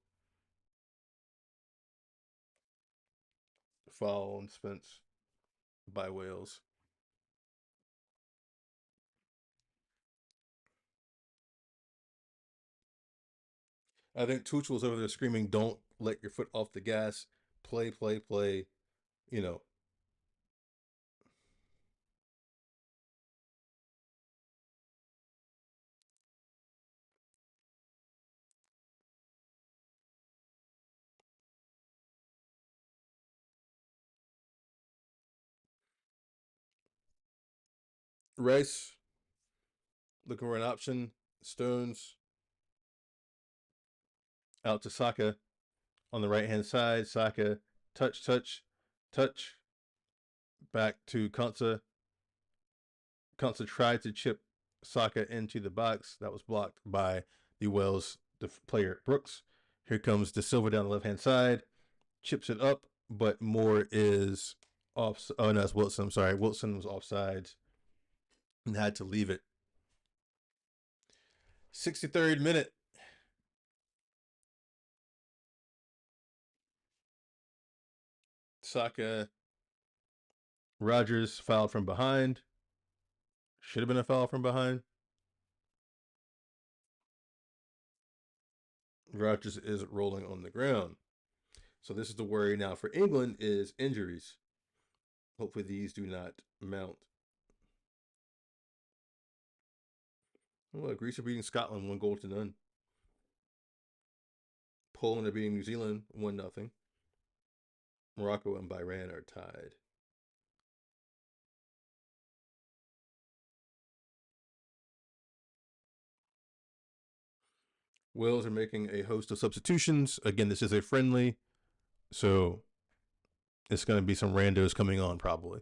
foul on Spence by Wales. I think Tuchel's over there screaming, "Don't let your foot off the gas. Play, play, play." You know, Rice looking for an option. Stones out to Saka on the right hand side. Saka touch, touch, touch. Back to Konsa. Konsa tried to chip Saka into the box. That was blocked by the Wales player Brooks. Here comes De Silva down the left hand side. Chips it up, but Moore is off. Oh, no, it's Wilson. I'm sorry. Wilson was offsides and had to leave it. 63rd minute. Saka, Rogers fouled from behind. Should have been a foul from behind. Rogers is rolling on the ground. So this is the worry now for England is injuries. Hopefully these do not mount. Well, Greece are beating Scotland 1-0. Poland are beating New Zealand 1-0. Morocco and Bahrain are tied. Wales are making a host of substitutions. Again, this is a friendly, so it's going to be some randos coming on probably.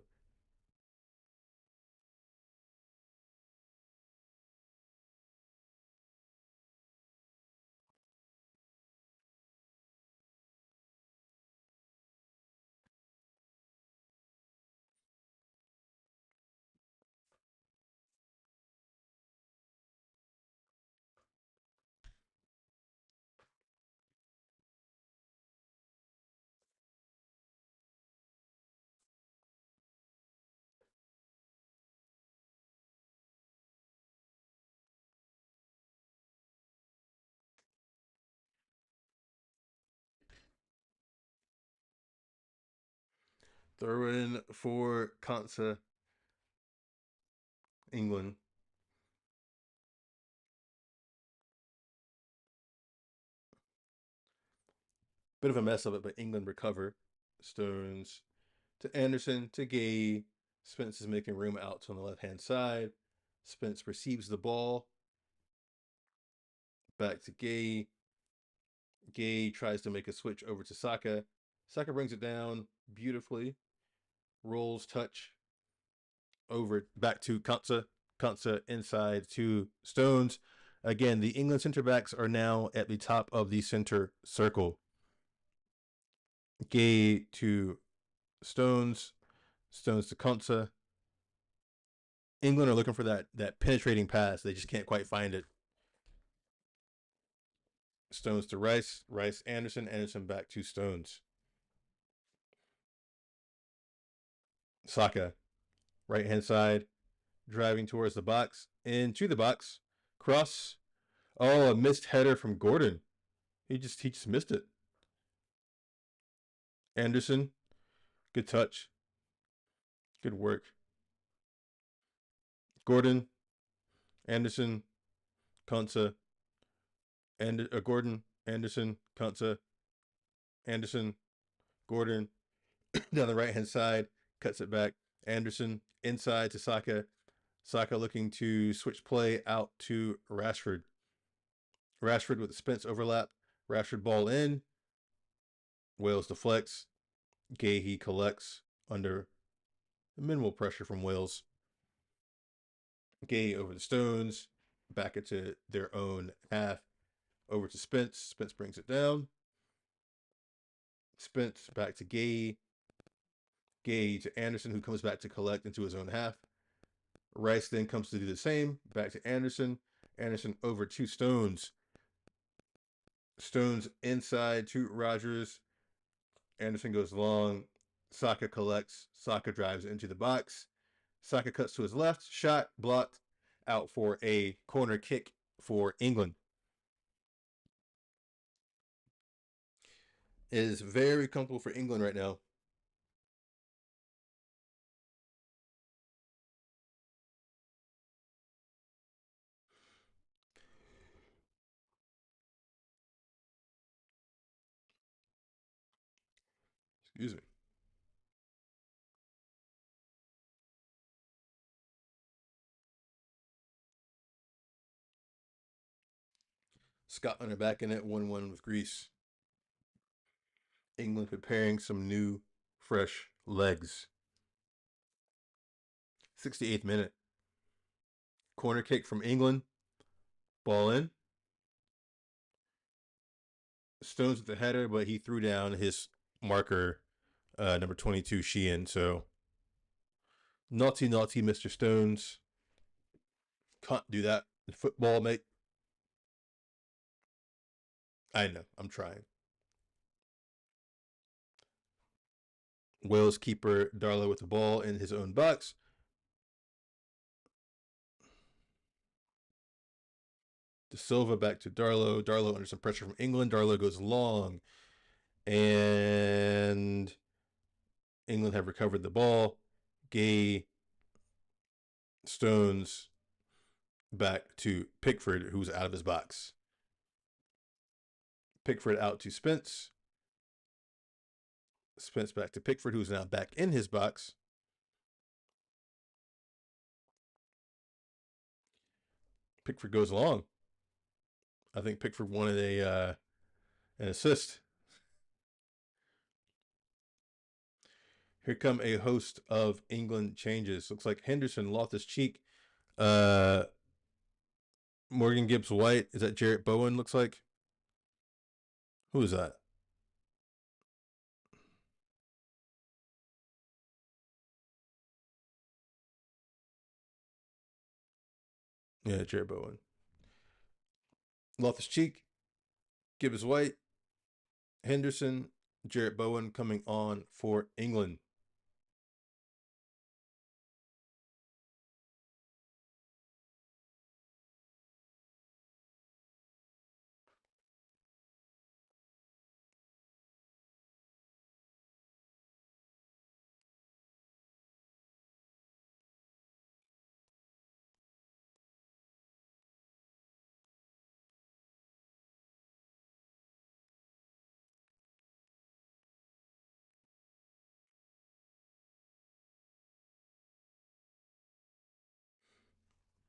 Throw in for Konsa, England. Bit of a mess of it, but England recover. Stones to Anderson to Gay. Spence is making room out on the left hand side. Spence receives the ball. Back to Gay. Gay tries to make a switch over to Saka. Saka brings it down beautifully. Rolls touch over back to Konsa. Konsa inside to Stones. Again, the England center backs are now at the top of the center circle. Gay to Stones. Stones to Konsa. England are looking for that penetrating pass. They just can't quite find it. Stones to Rice. Rice Anderson. Anderson back to Stones. Saka, right hand side, driving towards the box. Into the box. Cross. Oh, a missed header from Gordon. He just missed it. Anderson. Good touch. Good work. Gordon. Anderson. Konsa. And Gordon. Anderson. Konsa. Anderson. Gordon. Down the right hand side. Cuts it back. Anderson inside to Saka. Saka looking to switch play out to Rashford. Rashford with the Spence overlap. Rashford ball in. Wales deflects. Gahey collects under minimal pressure from Wales. Gay over the Stones. Back into their own half. Over to Spence. Spence brings it down. Spence back to Gay. Gay to Anderson, who comes back to collect into his own half. Rice then comes to do the same. Back to Anderson. Anderson over to Stones. Stones inside to Rogers. Anderson goes long. Saka collects. Saka drives into the box. Saka cuts to his left. Shot blocked out for a corner kick for England. It is very comfortable for England right now. Excuse me. Scotland are back in it 1-1 with Greece. England preparing some new, fresh legs. 68th minute. Corner kick from England. Ball in. Stones with the header, but he threw down his marker, number 22, Sheehan. So, naughty, naughty, Mr. Stones. Can't do that in football, mate. I know. I'm trying. Wales keeper Darlow with the ball in his own box. De Silva back to Darlow. Darlow under some pressure from England. Darlow goes long. And England have recovered the ball. Gay, Stones back to Pickford, who's out of his box. Pickford out to Spence. Spence back to Pickford, who's now back in his box. Pickford goes long. I think Pickford wanted an assist. Here come a host of England changes. Looks like Henderson, Loftus-Cheek, uh, Morgan Gibbs-White. Is that Jarrett Bowen? Looks like. Who is that? Yeah, Jarrett Bowen. Loftus-Cheek, Gibbs-White, Henderson, Jarrett Bowen coming on for England.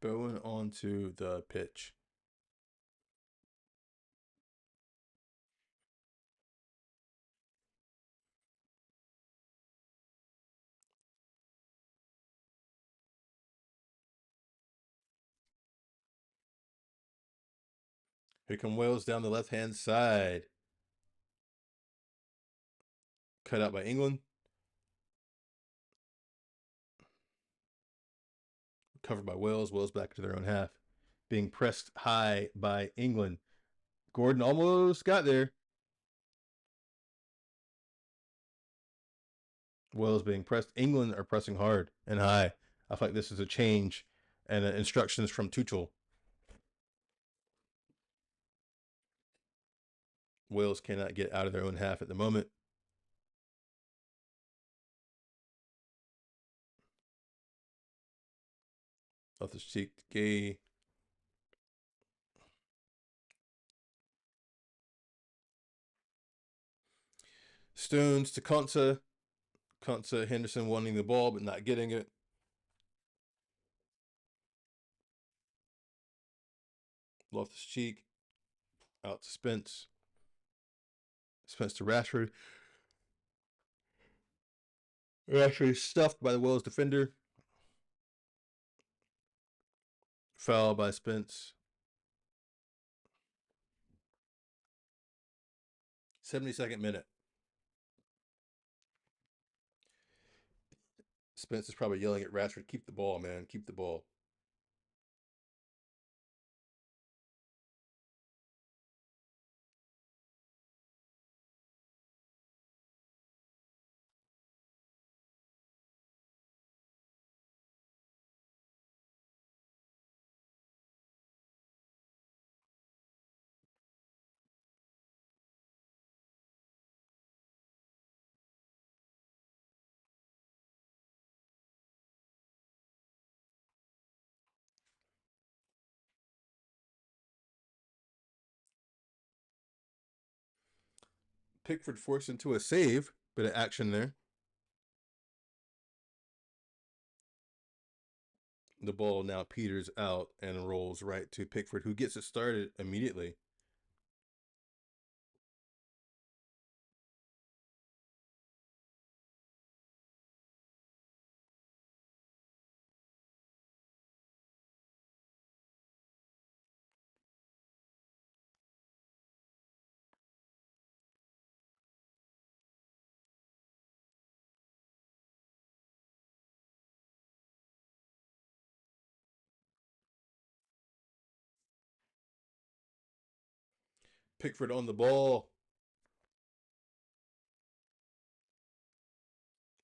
Bowen onto the pitch. Here come Wales down the left-hand side. Cut out by England. Covered by Wales. Wales back to their own half. Being pressed high by England. Gordon almost got there. Wales being pressed. England are pressing hard and high. I feel like this is a change and instructions from Tuchel. Wales cannot get out of their own half at the moment. Loftus-Cheek, Gay. Stones to Konsa. Konsa, Henderson wanting the ball but not getting it. Loftus-Cheek out to Spence. Spence to Rashford. Rashford stuffed by the Wales defender. Foul by Spence. 72nd minute. Spence is probably yelling at Rashford, keep the ball, man. Keep the ball. Pickford forced into a save. Bit of action there. The ball now peters out and rolls right to Pickford, who gets it started immediately. Pickford on the ball.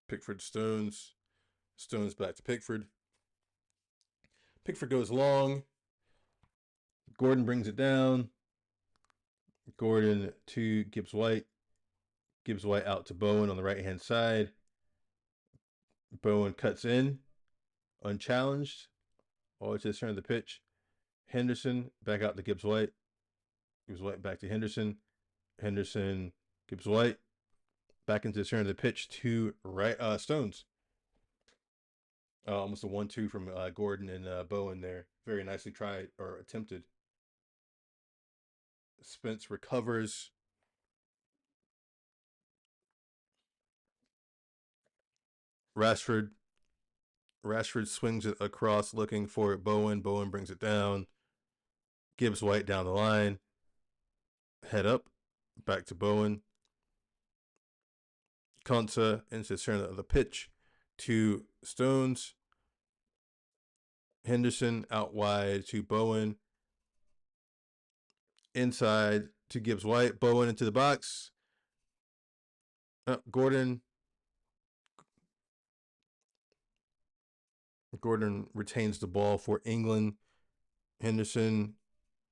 Pickford Stones. Stones back to Pickford. Pickford goes long. Gordon brings it down. Gordon to Gibbs White. Gibbs White out to Bowen on the right hand side. Bowen cuts in, unchallenged, all to the center of the pitch. Henderson back out to Gibbs White. Gibbs White back to Henderson. Henderson, Gibbs White back into the center of the pitch to right Stones. Almost a 1-2 from Gordon and Bowen there. Very nicely tried or attempted. Spence recovers. Rashford. Rashford swings it across looking for Bowen. Bowen brings it down. Gibbs White down the line. Head up. Back to Bowen. Konsa into the center of the pitch to Stones. Henderson out wide to Bowen. Inside to Gibbs White. Bowen into the box. Gordon retains the ball for England. Henderson,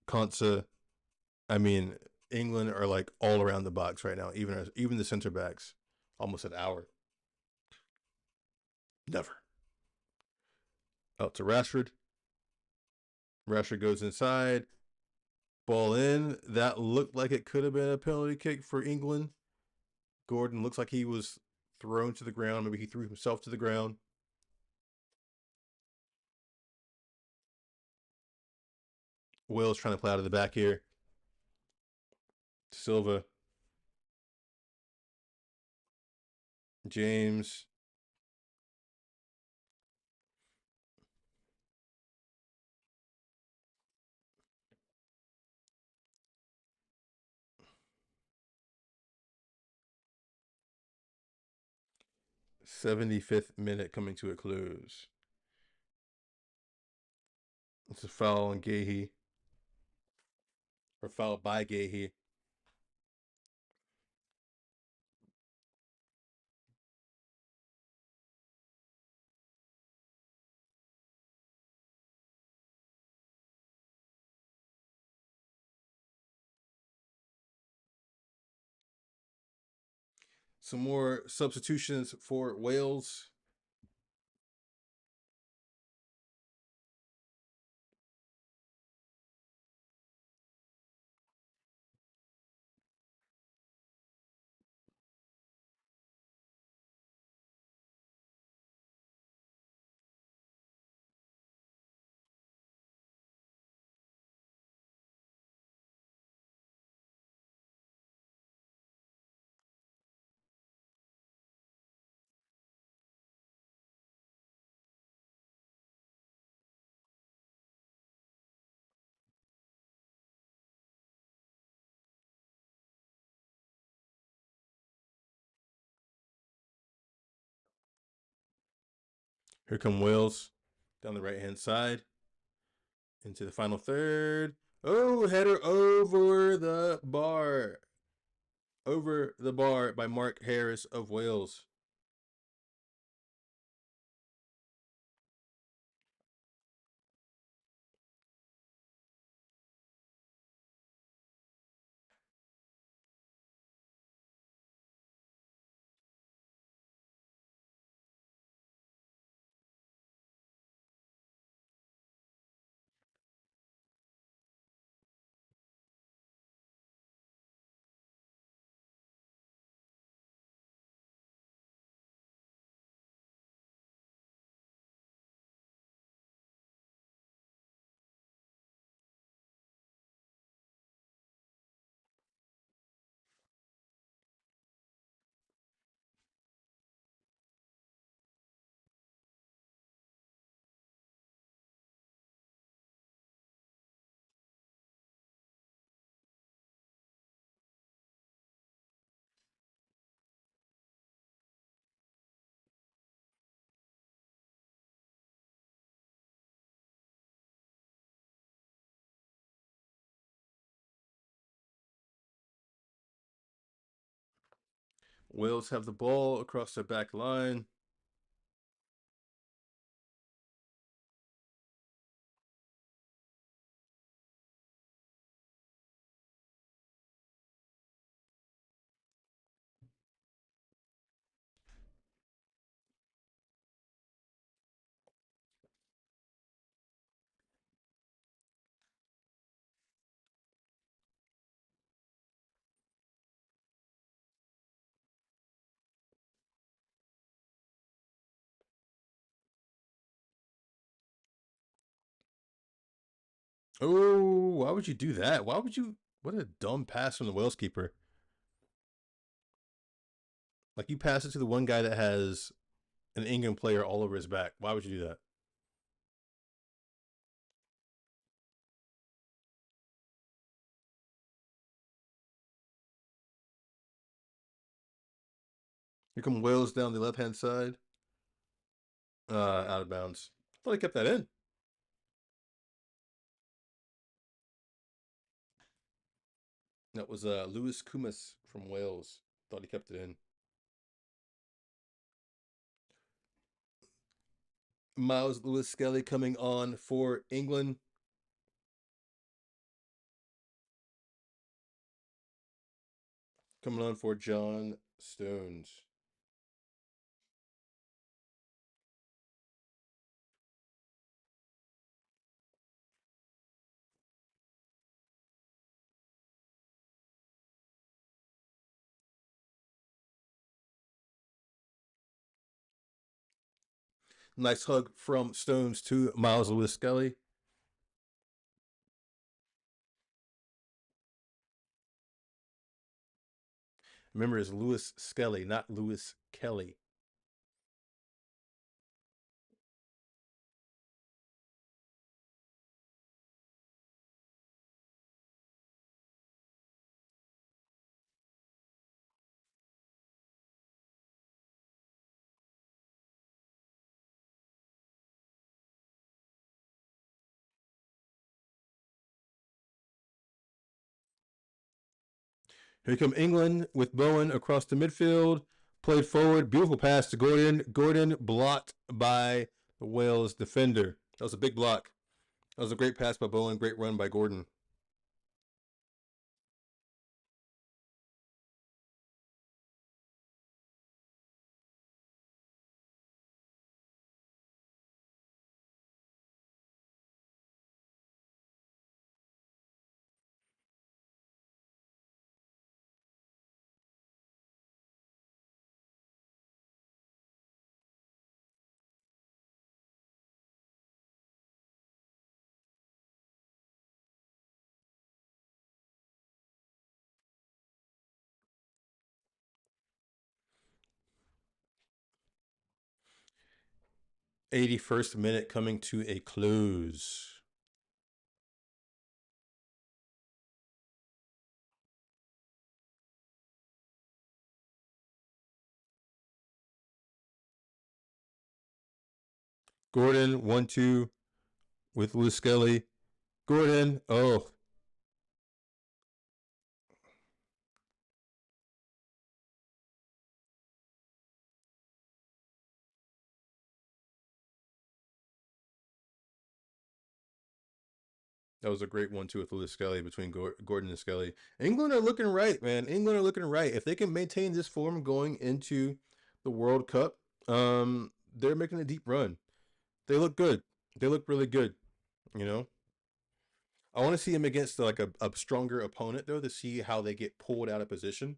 Konsa. I mean, England are like all around the box right now. Even the center backs, almost an hour. Never. Out to Rashford. Rashford goes inside. Ball in. That looked like it could have been a penalty kick for England. Gordon looks like he was thrown to the ground. Maybe he threw himself to the ground. Will's trying to play out of the back here. Silva. James. '75th minute coming to a close. It's a foul on Gahey. Or foul by Gahey. Some more substitutions for Wales. Here come Wales down the right hand side into the final third. Oh, header over the bar. Over the bar by Mark Harris of Wales. Wales have the ball across their back line. Oh, why would you do that? Why would you? What a dumb pass from the Wales keeper. Like you pass it to the one guy that has an England player all over his back. Why would you do that? Here come Wales down the left hand side. Out of bounds. I thought he kept that in. That was Lewis Kumas from Wales. Thought he kept it in. Miles Lewis Skelly coming on for England. Coming on for John Stones. Nice hug from Stones to Miles Lewis Skelly. Remember, it's Lewis Skelly, not Lewis Kelly. Here come England with Bowen across the midfield. Played forward. Beautiful pass to Gordon. Gordon blocked by the Wales defender. That was a big block. That was a great pass by Bowen. Great run by Gordon. 81st minute coming to a close. Gordon 1-2 with Lewis Skelly. Gordon, oh, that was a great 1-2 with Lewis Skelly between Gordon and Skelly. England are looking right, man. England are looking right. If they can maintain this form going into the World Cup, they're making a deep run. They look good. They look really good. You know, I want to see them against like a stronger opponent though to see how they get pulled out of position.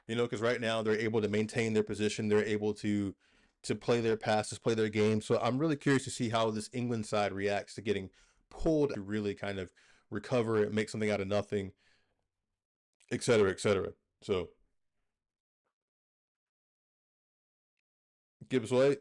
You know, because right now they're able to maintain their position. They're able to play their passes, play their game. So I'm really curious to see how this England side reacts to getting pulled to really kind of recover it, make something out of nothing, et cetera, et cetera. So Gibbs White,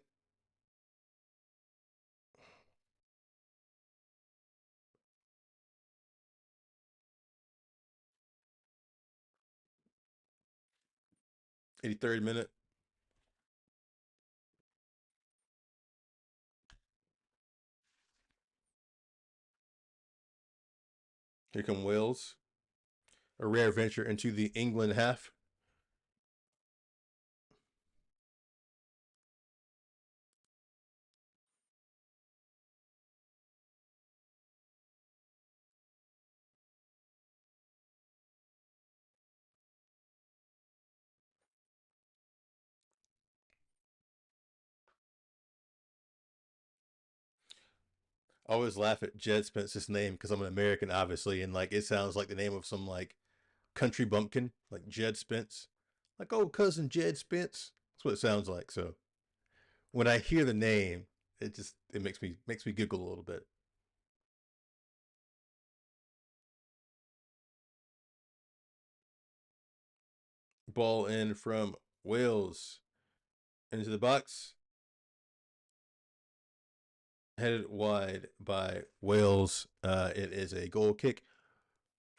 83rd minute. Here come Wales. A rare venture into the England half. I always laugh at Jed Spence's name because I'm an American, obviously, and like it sounds like the name of some like country bumpkin, like Jed Spence, like old cousin Jed Spence. That's what it sounds like. So when I hear the name, it makes me giggle a little bit. Ball in from Wales into the box, headed wide by Wales. It is a goal kick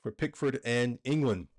for Pickford and England.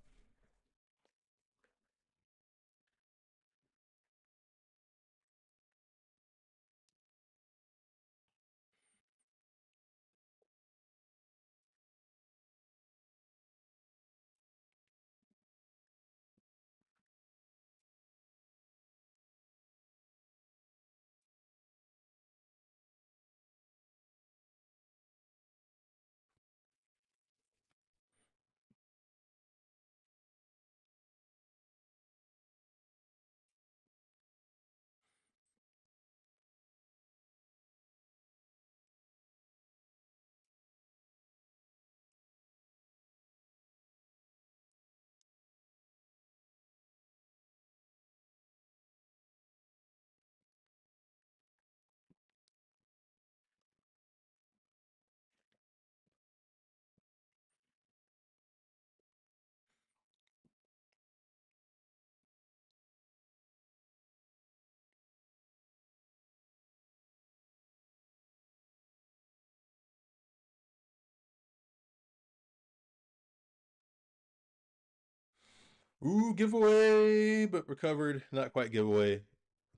Ooh, giveaway, but recovered. Not quite giveaway.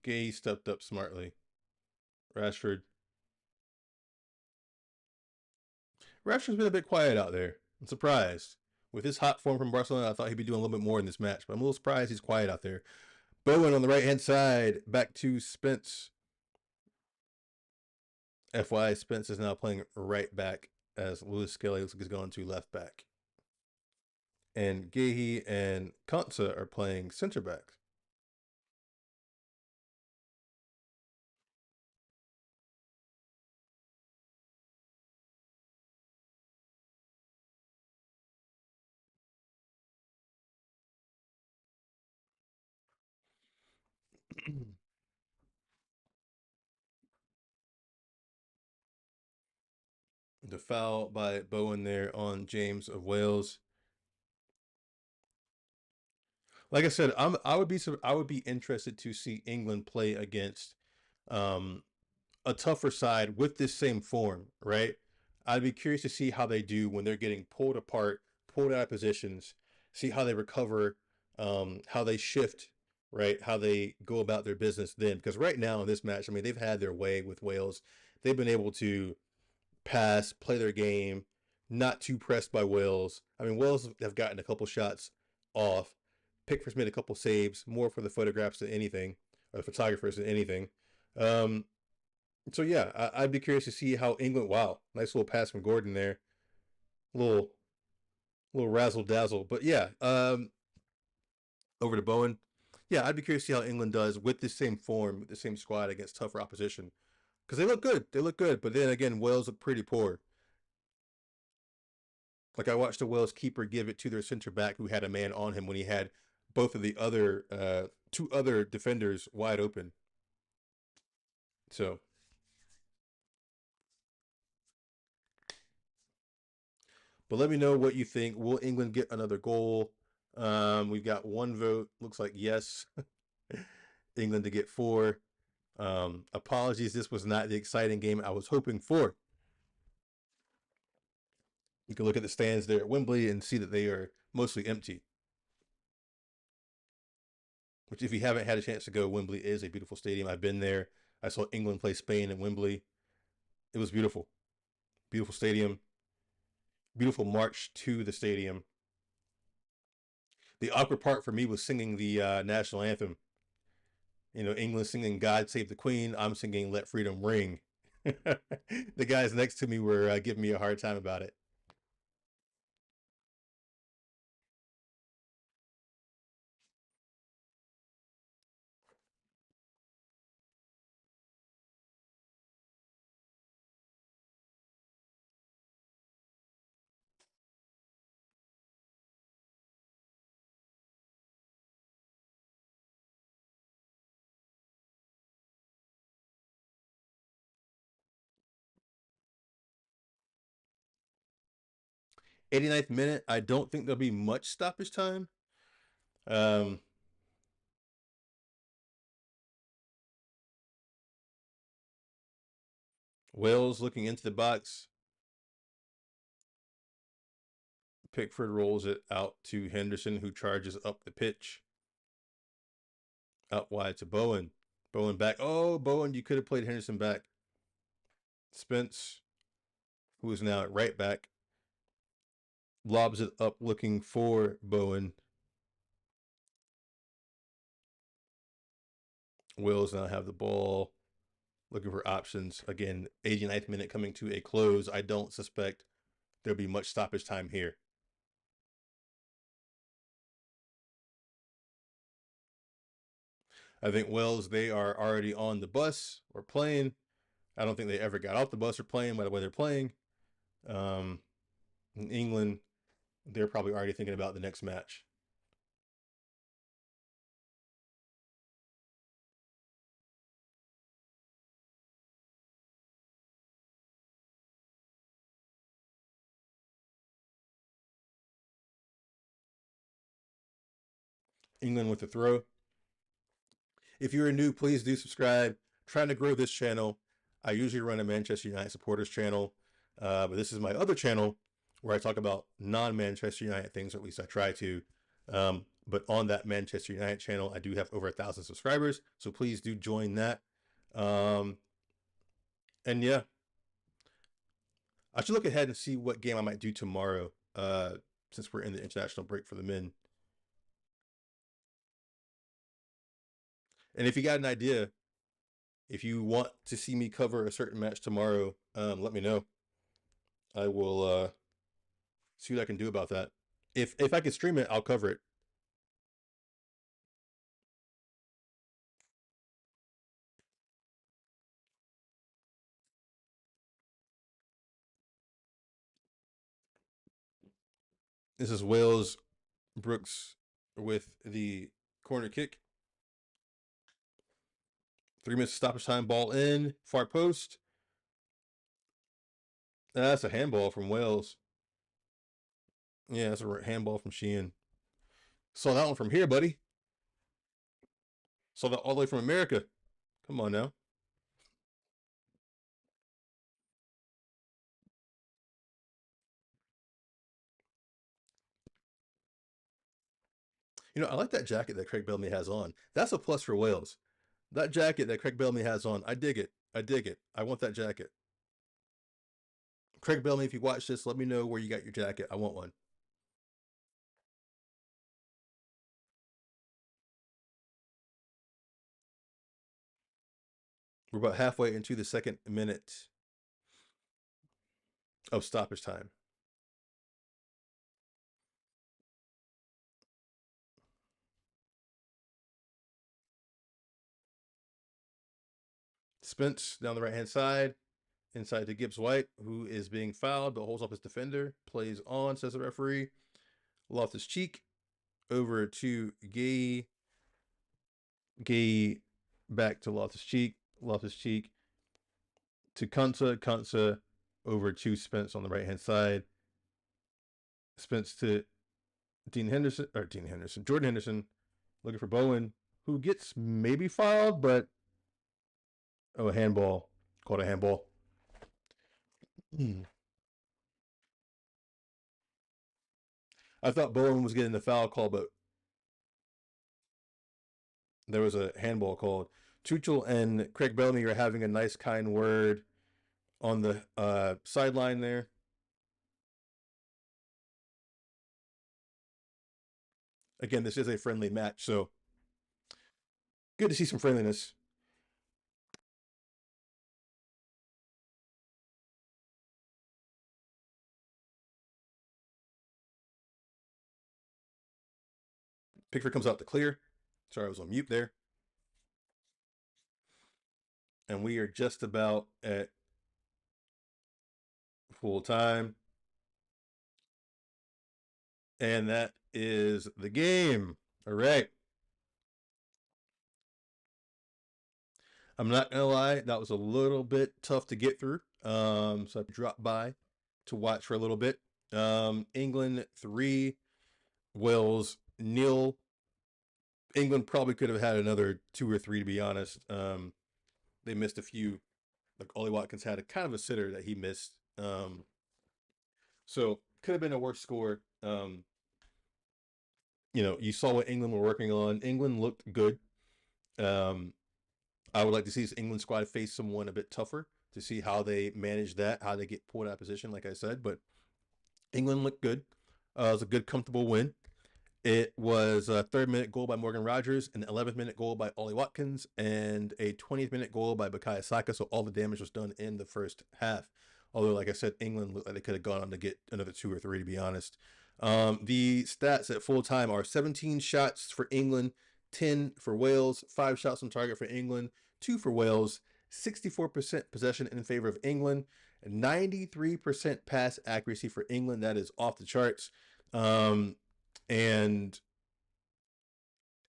Gay stepped up smartly. Rashford. Rashford's been a bit quiet out there. I'm surprised. With his hot form from Barcelona, I thought he'd be doing a little bit more in this match, but I'm a little surprised he's quiet out there. Bowen on the right hand side, back to Spence. FY Spence is now playing right back as Lewis Skelly looks like he's going to left back. And Gehi and Kansa are playing center back. The foul by Bowen there on James of Wales. Like I said, I would be interested to see England play against um, a tougher side with this same form, right? I'd be curious to see how they do when they're getting pulled apart, pulled out of positions, see how they recover, how they shift, right? How they go about their business then. Because right now in this match, I mean, they've had their way with Wales. They've been able to pass, play their game, not too pressed by Wales. I mean, Wales have gotten a couple shots off. Pickford's made a couple saves, more for the photographs than anything, or the photographers than anything. Um, so yeah, I'd be curious to see how England. Wow, nice little pass from Gordon there, little little razzle dazzle. But yeah, over to Bowen. Yeah, I'd be curious to see how England does with the same form, with the same squad against tougher opposition. Because they look good, they look good. But then again, Wales look pretty poor. Like I watched the Wales keeper give it to their center back who had a man on him when he had both of the other two other defenders wide open. So, but let me know what you think. Will England get another goal? We've got one vote. Looks like yes. England to get four. Apologies, this was not the exciting game I was hoping for. You can look at the stands there at Wembley and see that they are mostly empty. Which, if you haven't had a chance to go, Wembley is a beautiful stadium. I've been there. I saw England play Spain at Wembley. It was beautiful. Beautiful stadium. Beautiful march to the stadium. The awkward part for me was singing the national anthem. You know, England singing "God Save the Queen." I'm singing "Let Freedom Ring." The guys next to me were giving me a hard time about it. 89th minute. I don't think there'll be much stoppage time. Um, Wales looking into the box. Pickford rolls it out to Henderson, who charges up the pitch. Out wide to Bowen. Bowen back. Oh, Bowen, you could have played Henderson back. Spence, who is now at right back, lobs it up looking for Bowen. Wills now have the ball, looking for options. Again, 89th minute coming to a close. I don't suspect there'll be much stoppage time here. I think Wales, they are already on the bus or playing. I don't think they ever got off the bus or playing by the way they're playing. In England, they're probably already thinking about the next match. England with the throw. If you're new, please do subscribe. Trying to grow this channel. I usually run a Manchester United supporters channel, but this is my other channel where I talk about non-Manchester United things, or at least I try to. But on that Manchester United channel, I do have over 1,000 subscribers, so please do join that. Um, and yeah, I should look ahead and see what game I might do tomorrow, since we're in the international break for the men. And if you got an idea, if you want to see me cover a certain match tomorrow, let me know. I will see what I can do about that. If I can stream it, I'll cover it. This is Wales Brooks with the corner kick. 3 minutes stoppage time, ball in, far post. That's a handball from Wales. Yeah, that's a handball from Sheehan. Saw that one from here, buddy. Saw that all the way from America. Come on now. You know, I like that jacket that Craig Bellamy has on. That's a plus for Wales. That jacket that Craig Bellamy has on, I dig it. I dig it. I want that jacket. Craig Bellamy, if you watch this, let me know where you got your jacket. I want one. We're about halfway into the second minute of stoppage time. Spence down the right hand side, inside to Gibbs White, who is being fouled but holds up his defender. Plays on, says the referee. Loftus Cheek over to Gay. Gay back to Loftus Cheek. Loftus Cheek to Kunsa. Kunsa over to Spence on the right hand side. Spence to Jordan Henderson, looking for Bowen, who gets maybe fouled, but a handball. Called a handball. I thought Bowen was getting the foul call, but there was a handball called. Tuchel and Craig Bellamy are having a nice, kind word on the sideline there. Again, this is a friendly match, so good to see some friendliness. Pickford comes out to clear. Sorry, I was on mute there. And we are just about at full time. And that is the game. All right. I'm not gonna lie, that was a little bit tough to get through. So I dropped by to watch for a little bit. England 3, Wales nil. England probably could have had another 2 or 3, to be honest. They missed a few. Like Ollie Watkins had a kind of a sitter that he missed. So could have been a worse score. You saw what England were working on. England looked good. Um, I would like to see this England squad face someone a bit tougher to see how they manage that, how they get pulled out of position, like I said. But England looked good. It was a good, comfortable win. It was a third-minute goal by Morgan Rogers, an 11th-minute goal by Ollie Watkins, and a 20th-minute goal by Bukayo Saka. So all the damage was done in the first half. Although, like I said, England looked like they could have gone on to get another 2 or 3, to be honest. The stats at full time are 17 shots for England, 10 for Wales, 5 shots on target for England, 2 for Wales, 64% possession in favor of England, 93% pass accuracy for England. That is off the charts. And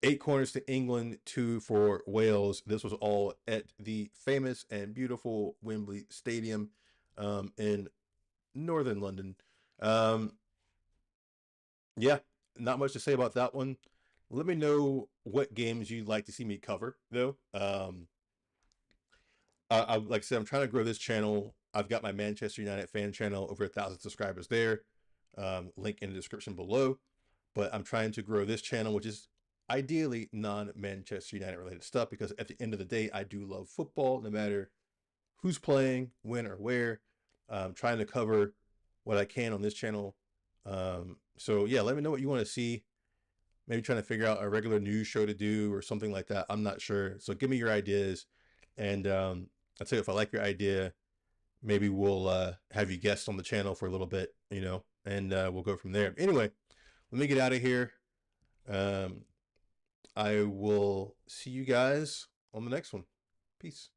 8 corners to England, 2 for Wales. This was all at the famous and beautiful Wembley Stadium in northern London. Um, yeah, not much to say about that one. Let me know what games you'd like to see me cover, though. Like I said, I'm trying to grow this channel. I've got my Manchester United fan channel, over 1,000 subscribers there. Link in the description below. But I'm trying to grow this channel, which is ideally non-Manchester United related stuff, because at the end of the day, I do love football, no matter who's playing, when, or where. Trying to cover what I can on this channel. So yeah, let me know what you want to see. Maybe trying to figure out a regular news show to do or something like that. I'm not sure. So give me your ideas, and I'll tell you if I like your idea, maybe we'll have you guest on the channel for a little bit, and we'll go from there. Anyway, let me get out of here. I will see you guys on the next one. Peace.